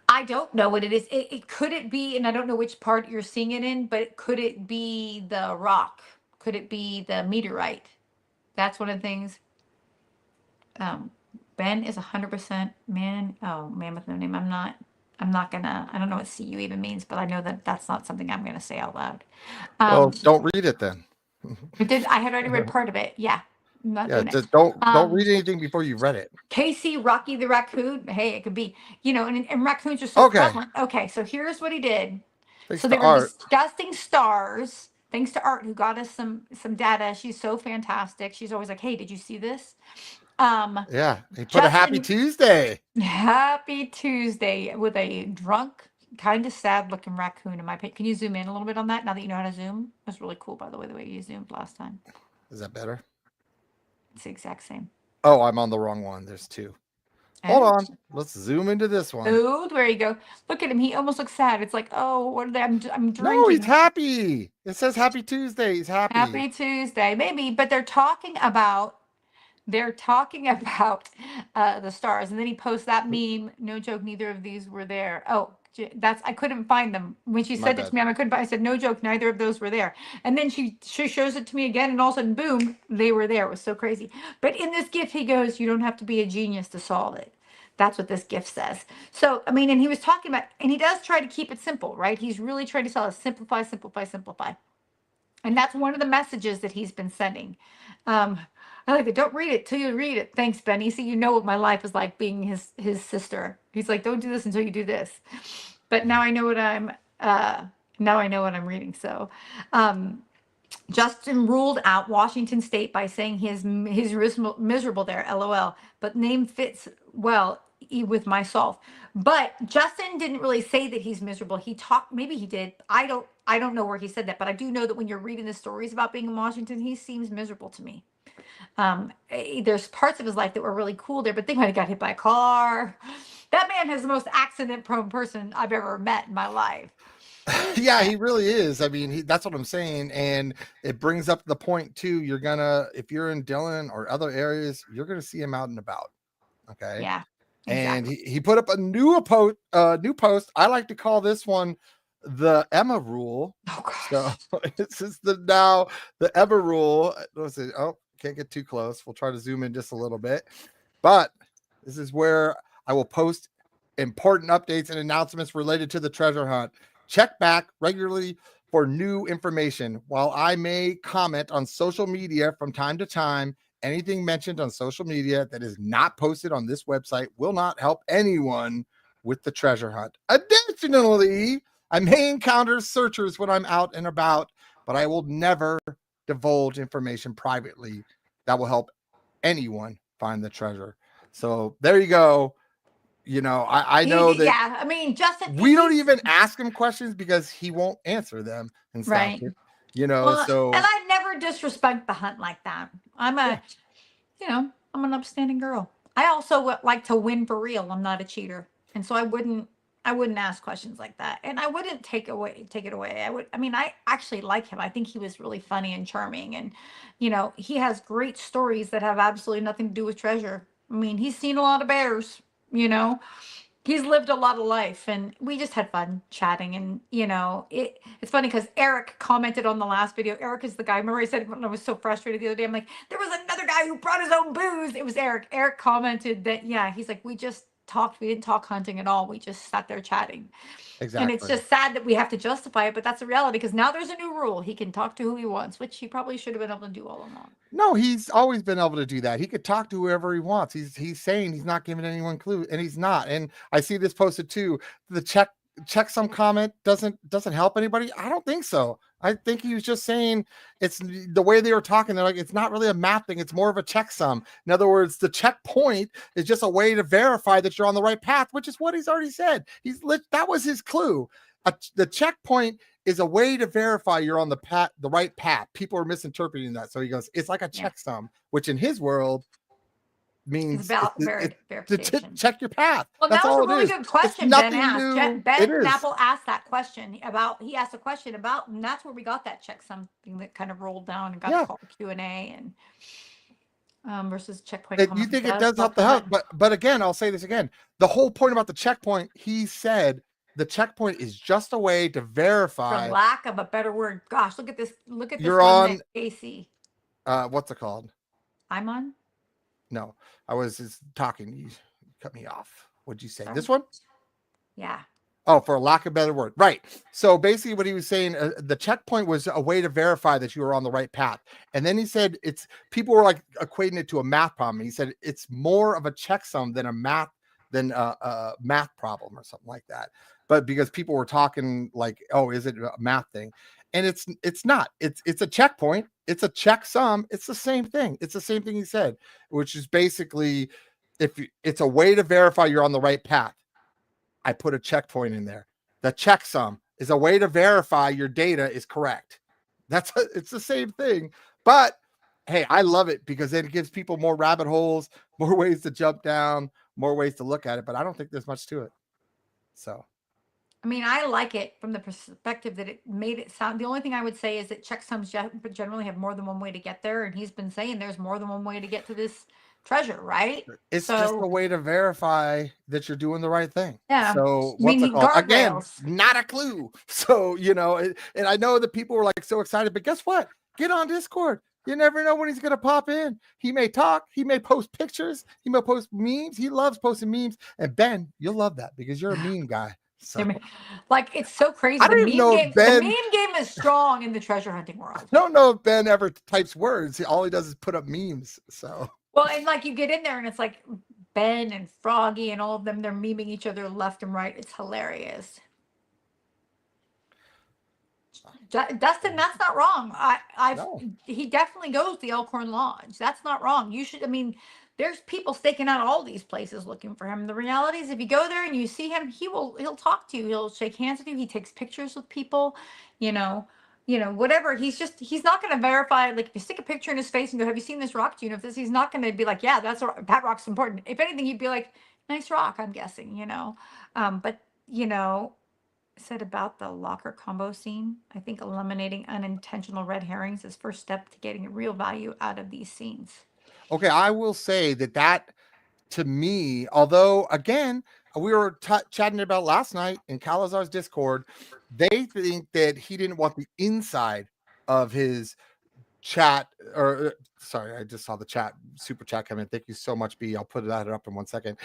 A: I don't know what it is. It could it be, and I don't know which part you're seeing it in, but could it be the rock? Could it be the meteorite? That's one of the things. Ben is 100% man. Oh, man with no name. I'm not gonna, I don't know what CU even means, but I know that that's not something I'm gonna say out loud.
B: Well, don't read it then.
A: I had already read part of it. Yeah. I'm not
B: Yeah,
A: doing
B: just
A: it.
B: don't read anything before you've read it.
A: Casey, Rocky the raccoon. Hey, it could be, you know, and raccoons are so
B: Okay.
A: prevalent. Okay, so here's what he did.
B: Thanks
A: So
B: to
A: they were
B: Art.
A: discussing stars. Thanks to Art, who got us some data. She's so fantastic. She's always like, "Hey, did you see this?"
B: Yeah, he put a Happy Tuesday.
A: Happy Tuesday with a drunk, kind of sad looking raccoon in my opinion. Can you zoom in a little bit on that now that you know how to zoom? That's really cool, by the way you zoomed last time.
B: Is that better?
A: It's the exact same.
B: Oh, I'm on the wrong one. There's 2. Hold on. Let's zoom into this one.
A: Oh, there you go. Look at him. He almost looks sad. It's like, oh, what are they? I'm drinking.
B: No, he's happy. It says Happy Tuesday. He's happy.
A: Happy Tuesday, maybe. But they're talking about the stars, and then he posts that meme. No joke, neither of these were there. Oh, I couldn't find them when she said it to me. I couldn't. I said, no joke, neither of those were there. And then she shows it to me again, and all of a sudden, boom, they were there. It was so crazy. But in this gift, he goes, you don't have to be a genius to solve it. That's what this gift says. So, I mean, and he was talking about, and he does try to keep it simple, right? He's really trying to sell us simplify, simplify, simplify. And that's one of the messages that he's been sending. I like it. Don't read it till you read it. Thanks, Benny. See, you know what my life is like being his sister. He's like, don't do this until you do this. But now I know what I'm reading. So, Justin ruled out Washington State by saying he's miserable there, LOL. But name fits well with myself. But Justin didn't really say that he's miserable. He talked, maybe he did. I don't know where he said that, but I do know that when you're reading the stories about being in Washington, he seems miserable to me. There's parts of his life that were really cool there, but they might have got hit by a car. That man is the most accident-prone person I've ever met in my life.
B: Yeah, he really is. I mean, that's what I'm saying. And it brings up the point too. If you're in Dillon or other areas, you're gonna see him out and about. Okay.
A: Yeah,
B: And
A: exactly.
B: he put up a new post. I like to call this one the Emma rule.
A: Oh
B: So
A: gosh.
B: this is the Emma rule. Let's see. Oh, can't get too close. We'll try to zoom in just a little bit. But this is where I will post important updates and announcements related to the treasure hunt. Check back regularly for new information. While I may comment on social media from time to time, anything mentioned on social media that is not posted on this website will not help anyone with the treasure hunt. Additionally, I may encounter searchers when I'm out and about, but I will never divulge information privately that will help anyone find the treasure. So there you go. I know that
A: Yeah, I mean, Justin,
B: we don't even ask him questions because he won't answer them and stuff.
A: right.
B: So
A: And I never disrespect the hunt like that.
B: yeah,
A: I'm an upstanding girl. I also like to win for real. I'm not a cheater, and so I wouldn't ask questions like that, and I wouldn't take it away. I mean, I actually like him. I think he was really funny and charming, and he has great stories that have absolutely nothing to do with treasure. I mean, he's seen a lot of bears. You know, he's lived a lot of life, and we just had fun chatting. And it's funny because Eric commented on the last video. Eric is the guy, remember I said when I was so frustrated the other day, I'm like, there was another guy who brought his own booze. It was Eric commented that, yeah, he's like, we just talked, we didn't talk hunting at all, we just sat there chatting. And it's
B: exactly.
A: just sad that we have to justify it, but that's a reality because now there's a new rule. He can talk to who he wants, which he probably should have been able to do all along.
B: No, he's always been able to do that. He could talk to whoever he wants. He's saying he's not giving anyone clue, and he's not. And I see this posted too. The checksum comment doesn't help anybody. I don't think so. I think he was just saying it's the way they were talking. They're like, it's not really a math thing. It's more of a checksum. In other words, the checkpoint is just a way to verify that you're on the right path, which is what he's already said. That was his clue. The checkpoint is a way to verify you're on the right path. People are misinterpreting that. So he goes, it's like a checksum, which in his world means
A: It's about
B: to
A: verification.
B: check your path.
A: Well,
B: That's
A: that was
B: all
A: a
B: it
A: really
B: is.
A: good
B: It's
A: question Ben
B: nothing
A: asked.
B: new.
A: Ben
B: It is.
A: Napple asked that question about. He asked a question about, and that's where we got that checksum thing that kind of rolled down and got
B: Yeah.
A: a call Q&A and versus checkpoint.
B: You think it does help the hunt, but again, I'll say this again. The whole point about the checkpoint, he said, the checkpoint is just a way to verify.
A: For lack of a better word, gosh, look at this. Look at this
B: You're
A: one
B: on.
A: that Casey.
B: What's it called?
A: I'm on.
B: No, I was just talking. You cut me off. What'd you say?
A: Sorry.
B: This one?
A: Yeah.
B: Oh, for a lack of a better word. Right. So basically what he was saying, the checkpoint was a way to verify that you were on the right path. And then he said people were like equating it to a math problem. He said it's more of a checksum than a math problem or something like that. But because people were talking like, oh, is it a math thing? And it's not. It's a checkpoint. It's a checksum. It's the same thing. It's the same thing he said, which is basically it's a way to verify you're on the right path. I put a checkpoint in there. The checksum is a way to verify your data is correct. It's the same thing. But hey, I love it because it gives people more rabbit holes, more ways to jump down, more ways to look at it. But I don't think there's much to it. So,
A: I mean, I like it from the perspective that it made it sound. The only thing I would say is that checksums generally have more than one way to get there, and he's been saying there's more than one way to get to this treasure, right?
B: it's just a way to verify that you're doing the right thing.
A: Yeah.
B: So
A: I mean,
B: what's it called? Again,
A: guardrails.
B: not a clue. So, and I know that people were like so excited, but guess what? Get on Discord. You never know when he's going to pop in. He may talk. He may post pictures. He may post memes. He loves posting memes. And Ben, you'll love that because you're a meme guy. So
A: like, it's so crazy.
B: I don't even know if Ben,
A: the meme game is strong in the treasure hunting world.
B: I don't know if Ben ever types words. All he does is put up memes. So
A: well, and like you get in there and it's like Ben and Froggy and all of them, they're memeing each other left and right. It's hilarious. Dustin, that's not wrong.
B: No.
A: He definitely goes to the Elkhorn Lodge. That's not wrong. You should. I mean, there's people staking out all these places looking for him. The reality is, if you go there and you see him, he'll talk to you. He'll shake hands with you. He takes pictures with people. Whatever. He's not going to verify. Like if you stick a picture in his face and go, "Have you seen this rock? Do you know if this?" He's not going to be like, "Yeah, that rock's important." If anything, he'd be like, "Nice rock." I'm guessing. But said about the locker combo scene. I think eliminating unintentional red herrings is first step to getting real value out of these scenes.
B: Okay, I will say that to me, although again, we were chatting about last night in Calazar's Discord, they think that he didn't want the inside of his chat, or sorry, I just saw the chat super chat come in. Thank you so much, B. I'll put that up in 1 second.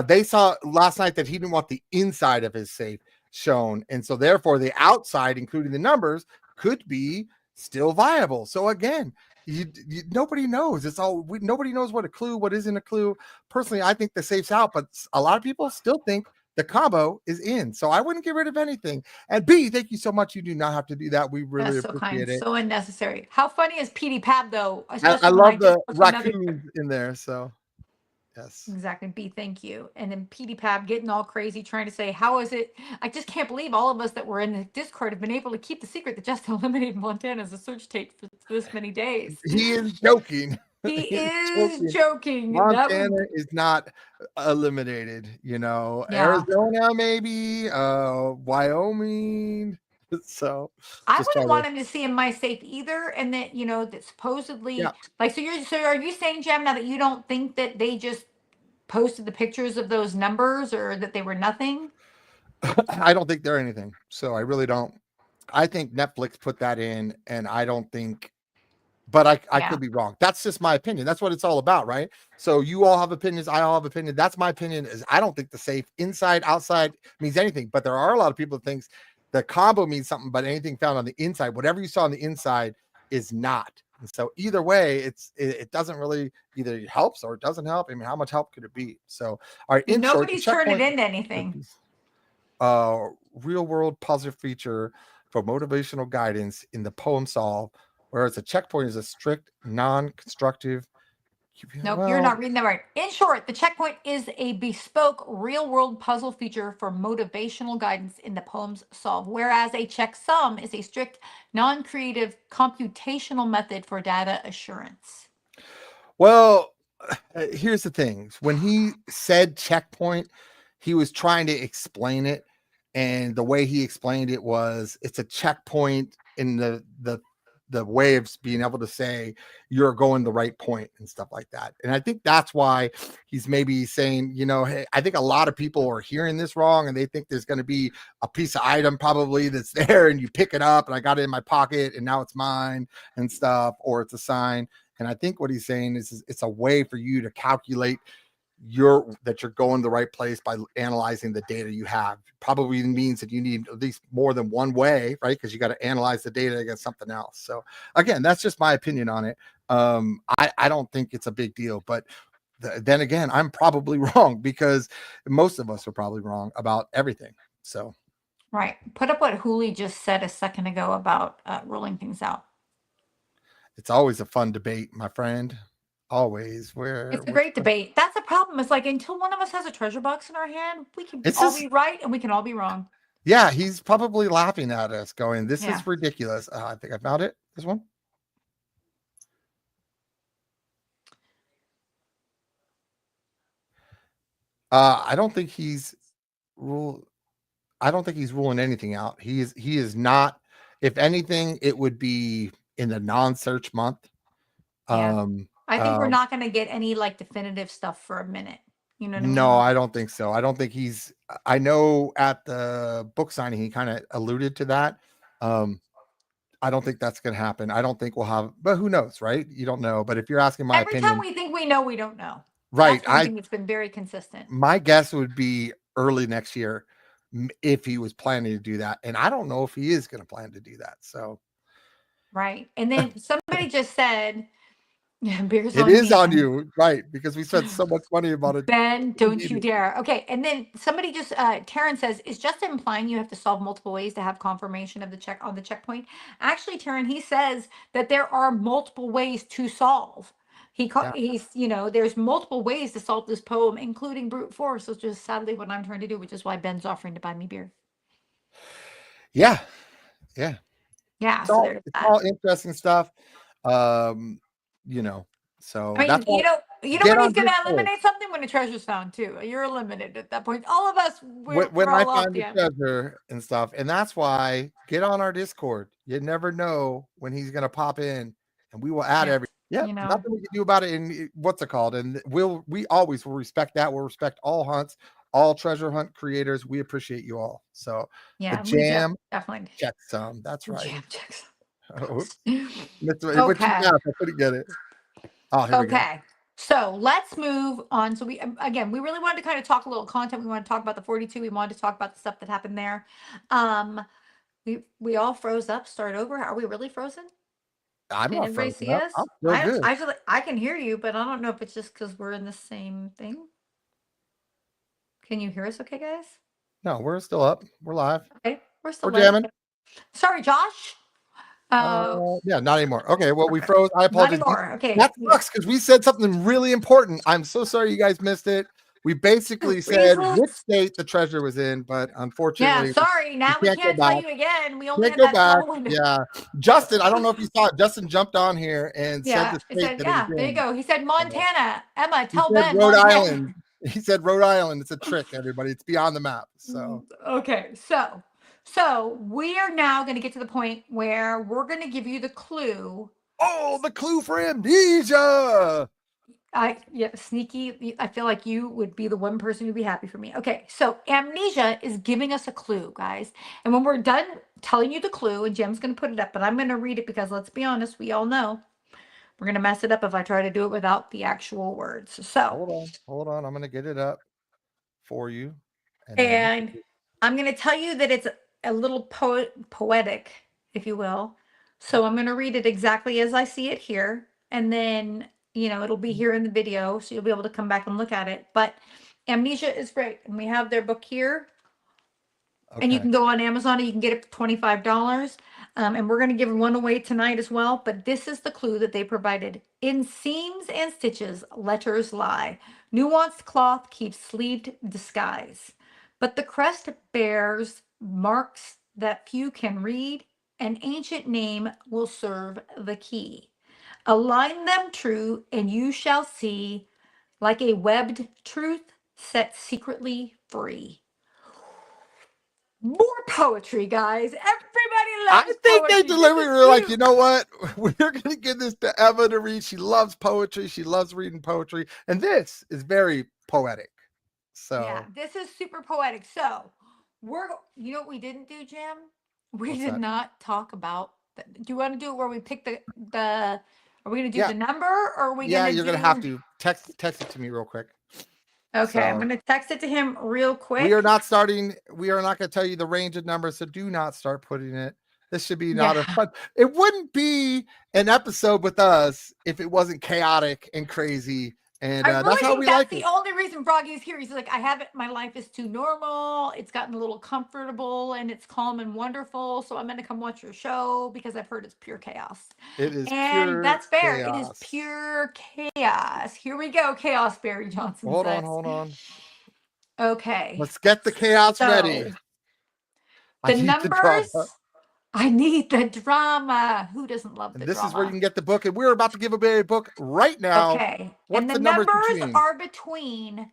B: They saw last night that he didn't want the inside of his safe shown, and so therefore the outside, including the numbers, could be still viable. So again, nobody knows. It's all nobody knows what isn't a clue. Personally, I think the safe's out, but a lot of people still think the combo is in. So I wouldn't get rid of anything. And B, thank you so much. You do not have to do that. We really
A: That's so kind,
B: appreciate it.
A: so unnecessary. How funny is Petey Pab though?
B: I
A: Especially when I
B: love
A: just
B: the
A: posted another.
B: raccoons in there. So yes.
A: Exactly. B, thank you. And then Petey Pab getting all crazy trying to say, how is it? I just can't believe all of us that were in the Discord have been able to keep the secret that just eliminated Montana as a search tape for this many days.
B: He is joking.
A: He
B: He
A: is joking.
B: Montana is not eliminated,
A: Yeah.
B: Arizona, maybe, Wyoming. So
A: I wouldn't want him to see in my safe either. And that, that supposedly,
B: Yeah.
A: like, so are you saying, Jem, now that you don't think that they just posted the pictures of those numbers or that they were nothing?
B: I don't think they're anything. So I really don't. I think Netflix put that in, and I don't think, but I could be wrong. That's just my opinion. That's what it's all about, right? So you all have opinions. I all have opinion. That's my opinion. Is I don't think the safe inside, outside means anything, but there are a lot of people that think the combo means something, but anything found on the inside, whatever you saw on the inside is not. And so either way, it doesn't really either helps or it doesn't help. I mean, how much help could it be? So all right,
A: nobody's turned it into anything.
B: Real world puzzle feature for motivational guidance in the poem solve, whereas a checkpoint is a strict non-constructive.
A: Nope, you're not reading that right. In short, the checkpoint is a bespoke real-world puzzle feature for motivational guidance in the poems solve, whereas a checksum is a strict non-creative computational method for data assurance.
B: Well, here's the thing. When he said checkpoint, he was trying to explain it, and the way he explained it was it's a checkpoint in the way of being able to say you're going the right point and stuff like that. And I think that's why he's maybe saying, hey, I think a lot of people are hearing this wrong and they think there's going to be a piece of item probably that's there and you pick it up and I got it in my pocket and now it's mine and stuff, or it's a sign. And I think what he's saying is it's a way for you to calculate that you're going the right place by analyzing the data you have. Probably means that you need at least more than one way, right? Because you got to analyze the data against something else. So again, that's just my opinion on it. I don't think it's a big deal, but then again, I'm probably wrong because most of us are probably wrong about everything. So
A: right, put up what Hooli just said a second ago about ruling things out.
B: It's always a fun debate, my friend. Always.
A: It's a great debate. That's the problem. It's like until one of us has a treasure box in our hand, we can all be right and we can all be wrong.
B: Yeah, he's probably laughing at us going, this is ridiculous. I think I found it. This one. I don't think he's ruling anything out. He is not. If anything, it would be in the non-search month.
A: Yeah. I think we're not going to get any like definitive stuff for a minute. You know what I mean?
B: No, I don't think so. I don't think I know at the book signing, he kind of alluded to that. I don't think that's going to happen. I don't think we'll have, but who knows, right? You don't know. But if you're asking my opinion.
A: Every time we think we know, we don't know.
B: Right.
A: I think it's been very consistent.
B: My guess would be early next year if he was planning to do that. And I don't know if he is going to plan to do that. So.
A: Right. And then somebody just said, yeah, beer's
B: it is on you, right? Because we spent so much money about it.
A: Ben, don't you dare. Okay, and then somebody just Taryn says, is just implying you have to solve multiple ways to have confirmation of the checkpoint? Actually, Taryn, he says that there are multiple ways to solve. He's there's multiple ways to solve this poem, including brute force, which is sadly what I'm trying to do, which is why Ben's offering to buy me beer.
B: Yeah.
A: It's
B: all interesting stuff. So
A: I mean, You know
B: Get
A: when
B: on
A: he's going to
B: Discord.
A: eliminate something? When a treasure's found, too. You're eliminated at that point. All of us, we're
B: When I
A: all off
B: find
A: the
B: the
A: end.
B: treasure and stuff, and that's why get on our Discord. You never know when he's gonna pop in, and we will add
A: Yeah,
B: every. Yeah,
A: you know.
B: nothing we can do about it. And what's it called? And we always will respect that. We'll respect all hunts, all treasure hunt creators. We appreciate you all. So
A: Yeah,
B: the
A: we
B: jam
A: definitely.
B: checksum. That's right.
A: Jam checks.
B: Oops. What you
A: Okay.
B: got? I couldn't get it. Oh, here we go.
A: Okay. So let's move on. So we again, we really wanted to kind of talk a little content. We want to talk about the 42. We wanted to talk about the stuff that happened there. We all froze up. Start over. Are we really frozen?
B: I'm
A: Can
B: not
A: everybody
B: frozen
A: see
B: up.
A: us?
B: I'm still good.
A: I feel like I can hear you, but I don't know if it's just because we're in the same thing. Can you hear us? Okay, guys.
B: No, we're still up. We're live.
A: Okay, we're still
B: We're
A: live.
B: jamming.
A: Sorry, Josh.
B: Yeah, not anymore. Okay, well, we froze. I
A: Not
B: apologize.
A: anymore. Okay.
B: That sucks because we said something really important. I'm so sorry you guys missed it. We basically said which state the treasure was in, but unfortunately,
A: Yeah, sorry. Now we can't tell you again. We only
B: Can't
A: had
B: go
A: that
B: back.
A: small window.
B: Yeah, Justin. I don't know if you saw it. Justin jumped on here and said
A: Yeah,
B: the
A: it
B: state
A: said,
B: that it was
A: yeah, there you
B: in.
A: go. He said Montana. Emma,
B: He
A: tell
B: said
A: Ben
B: Rhode
A: Montana.
B: Island. He said Rhode Island. It's a trick, everybody. It's beyond the map. So
A: Okay, so we are now going to get to the point where we're going to give you the clue.
B: oh, the clue for Amnesia.
A: Sneaky. I feel like you would be the one person who'd be happy for me. Okay, so Amnesia is giving us a clue, guys. And when we're done telling you the clue, and Jim's going to put it up, but I'm going to read it because let's be honest, we all know we're going to mess it up if I try to do it without the actual words. So
B: hold on. I'm going to get it up for you.
A: And I'm going to tell you that it's a little poetic, if you will. So I'm going to read it exactly as I see it here. And then, it'll be here in the video. So you'll be able to come back and look at it. But Amnesia is great. And we have their book here. Okay. And you can go on Amazon and you can get it for $25. And we're going to give one away tonight as well. But this is the clue that they provided. In seams and stitches, letters lie. Nuanced cloth keeps sleeved disguise. But the crest bears marks that few can read. An ancient name will serve the key. Align them true, and you shall see, like a webbed truth set secretly free. More poetry, guys. Everybody loves
B: I think
A: poetry.
B: they deliberately were like, you know what? We're going to give this to Emma to read. She loves poetry. She loves reading poetry. And this is very poetic. So
A: yeah, this is super poetic. So you know what we didn't do, Jim? We did not talk about. Do you want to do it where we pick the? Are we going to do the number, or are we?
B: Yeah, you're going to have to text it to me real quick.
A: Okay, I'm going to text it to him real quick.
B: We are not going to tell you the range of numbers, so do not start putting it. This should be not a fun. It wouldn't be an episode with us if it wasn't chaotic and crazy. And that's how we like it.
A: That's the only reason Froggy's here. He's like, I have it. My life is too normal. It's gotten a little comfortable and it's calm and wonderful. So I'm going to come watch your show because I've heard it's pure chaos.
B: It is
A: and that's fair.
B: Chaos.
A: It is pure chaos. Here we go. Chaos, Barry Johnson.
B: Hold on.
A: Okay.
B: Let's get the chaos ready.
A: The numbers. I need the drama. Who doesn't love the drama?
B: This is where you can get the book. And we're about to give away a book right now.
A: Okay.
B: What's
A: and the numbers are between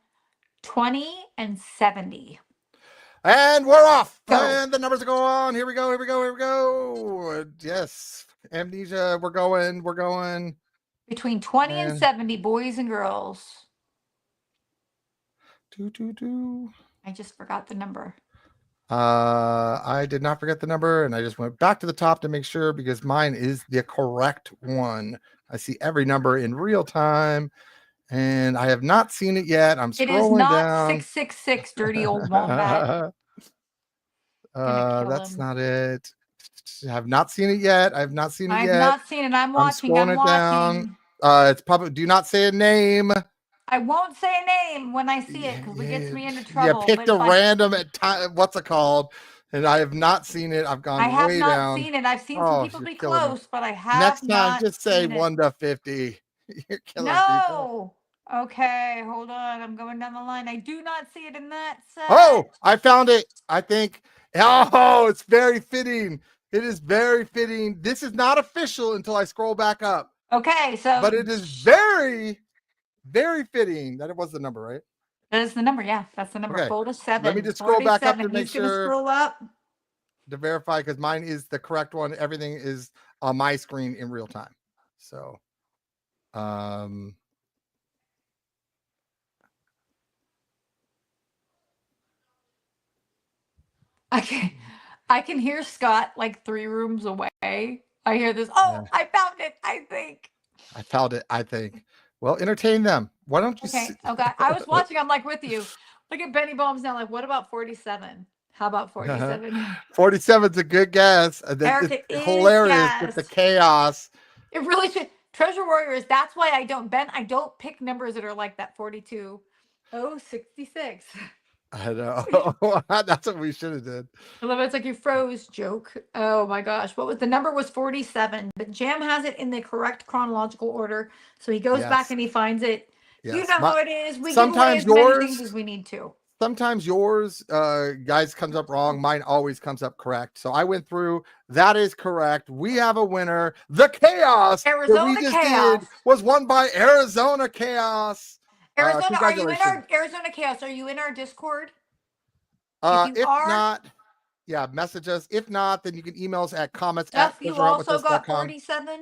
A: 20 and 70.
B: And we're off. Go. And the numbers are going on. Here we go. Yes. Amnesia. We're going.
A: Between 20 and 70, boys and girls. I just forgot the number.
B: I did not forget the number, and I just went back to the top to make sure because mine is the correct one. I see every number in real time, and I have not seen it yet. I'm scrolling down. It is not
A: 666, dirty old wombat.
B: That's not it. I have not seen it yet. I have not seen it yet.
A: I have not seen it. I'm watching.
B: I'm watching. It's probably. Do not say a name.
A: I won't say a name when I see it because it gets me into trouble.
B: Yeah, picked a random what's it called? And I have not seen it. I've gone way down. I have not
A: seen it. I've seen some people be close, but I have
B: Next time,
A: not
B: just say 1 to 50. You're killing people.
A: Okay, hold on. I'm going down the line. I do not see it in that set.
B: Oh, I found it. I think. Oh, it's very fitting. It is very fitting. This is not official until I scroll back up.
A: Okay, so.
B: But it is very, Very fitting that it was the number, right?
A: That is the number. Yeah, that's the number.
B: Okay.
A: 47.
B: Let me just scroll back up to
A: 47.
B: make
A: He's gonna
B: sure
A: scroll up.
B: to verify because mine is the correct one. Everything is on my screen in real time. So,
A: I can hear Scott like 3 rooms away. I hear this. Oh,
B: yeah,
A: I found it. I think.
B: I found it. I think. Well, entertain them. Why don't you?
A: Okay. Okay. I was watching. I'm like with you. Look at Benny Bombs now. Like, what about 47? How about 47?
B: 47's a good guess.
A: Erica
B: It's
A: is
B: hilarious with the
A: guessed.
B: chaos.
A: It really should. Treasure Warriors. That's why I don't, Ben. I don't pick numbers that are like that 42. Oh, 66.
B: I know. That's what we should have did.
A: I love it. It's like you froze joke. Oh my gosh. What was the number was 47, but Jam has it in the correct chronological order. So he goes back
B: Yes.
A: and he finds it. You
B: Yes.
A: know how it is. We give away
B: Sometimes
A: as many
B: yours,
A: things as we need to.
B: sometimes yours, guys, comes up wrong. Mine always comes up correct. So I went through. That is correct. We have a winner. The chaos that
A: Arizona
B: we just
A: Chaos.
B: did was won by Arizona Chaos.
A: Arizona, are you in
B: Congratulations.
A: our Arizona Chaos? Are you in our Discord?
B: If
A: are,
B: not, yeah, message us. If not, then you can email us at comments
A: Duff,
B: at
A: you also got
B: treasurehuntwithus.com.
A: 47.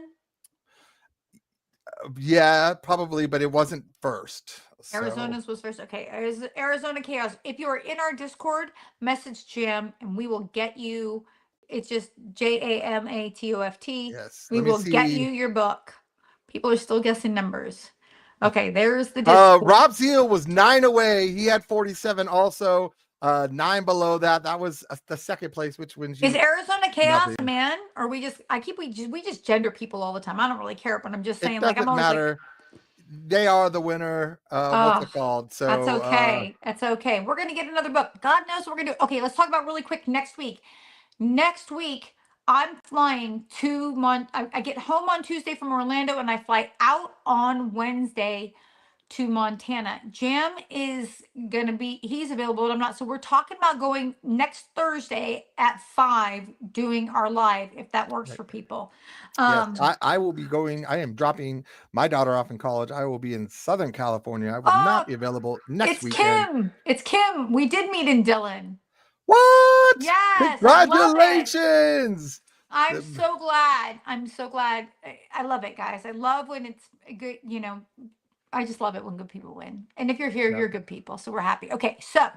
B: Yeah, probably, but it wasn't first. So.
A: Arizona's was first. Okay, Arizona Chaos. If you are in our Discord, message Jam and we will get you. It's just JAMATOFT.
B: Yes.
A: We will get you your book. People are still guessing numbers. Okay, there's the Discord.
B: Rob Zeal was 9 away. He had 47 also. 9 below that. That was the second place, which wins you.
A: Is Arizona Chaos
B: nothing.
A: a man? Or we just gender people all the time. I don't really care, but I'm just saying,
B: It
A: like, I'm
B: doesn't
A: always
B: matter.
A: like,
B: They are the winner. What's it called? So
A: that's okay. That's okay. We're gonna get another book. God knows what we're gonna do. Okay, let's talk about really quick next week. Next week, I'm flying to I get home on Tuesday from Orlando and I fly out on Wednesday to Montana. Jam is gonna be, he's available, but I'm not. So we're talking about going next Thursday at 5 doing our live, if that works for people.
B: Yes, I will be going. I am dropping my daughter off in college. I will be in Southern California. I will not be available next weekend.
A: It's Kim. We did meet in Dillon.
B: What?
A: Yes.
B: Congratulations.
A: I'm so glad. I'm so glad. I love it, guys. I love when it's good, I just love it when good people win. And if you're here, you're good people. So we're happy. Okay, so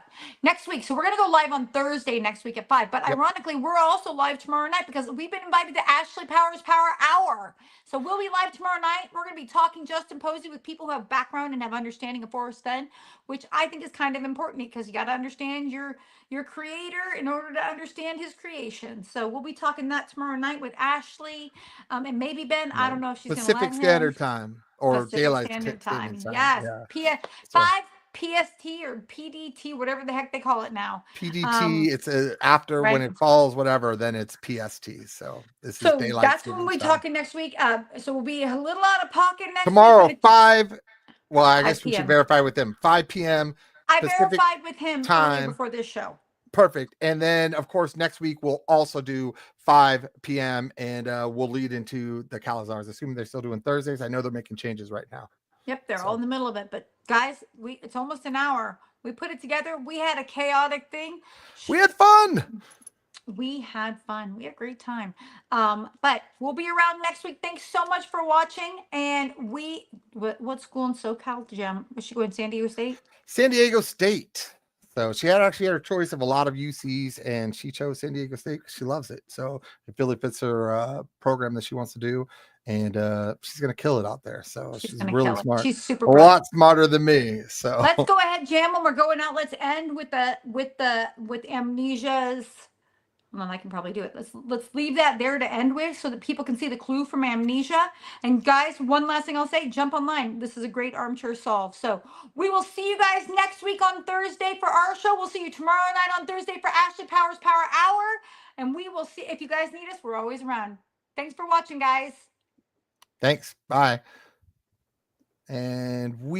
A: next week. So we're going to go live on Thursday next week at 5. But ironically, we're also live tomorrow night because we've been invited to Ashley Powers Power Hour. So we'll be live tomorrow night. We're going to be talking Justin Posey with people who have background and have understanding of Forrest Fenn, which I think is kind of important because you got to understand your creator in order to understand his creation. So we'll be talking that tomorrow night with Ashley and maybe Ben. I don't know if she's going to
B: Pacific Standard Time. Or
A: Pacific
B: daylight
A: Standard Time.
B: Yes.
A: Yeah. 5 PST or PDT, whatever the heck they call it now.
B: PDT, it's after when it falls, whatever, then it's PST. So this is daylight.
A: That's when we're talking next week. So we'll be a little out of pocket next
B: tomorrow,
A: week.
B: 5. Well, I guess we should verify with them. 5 p.m.
A: I verified with him time before this show.
B: Perfect. And then, of course, next week we'll also do 5 p.m. and we'll lead into the Calazars, assuming they're still doing Thursdays. I know they're making changes right now.
A: Yep, they're all in the middle of it. But guys, it's almost an hour. We put it together. We had a chaotic thing.
B: We had fun.
A: We had fun. We had a great time. But we'll be around next week. Thanks so much for watching. And what school in SoCal, Jim? Was she going to San Diego State?
B: San Diego State. So she actually had a choice of a lot of UCs, and she chose San Diego State because she loves it. So it really fits her program that she wants to do, and she's gonna kill it out there. So she's really smart.
A: She's super
B: a lot smarter than me. So
A: let's go ahead, Jam. When we're going out, let's end with Amnesia's. Well, I can probably do it. Let's leave that there to end with so that people can see the clue from Amnesia. And guys, one last thing I'll say, jump online. This is a great armchair solve. So we will see you guys next week on Thursday for our show. We'll see you tomorrow night on Thursday for Ashley Powers Power Hour. And we will see, if you guys need us, we're always around. Thanks for watching, guys.
B: Thanks. Bye. And we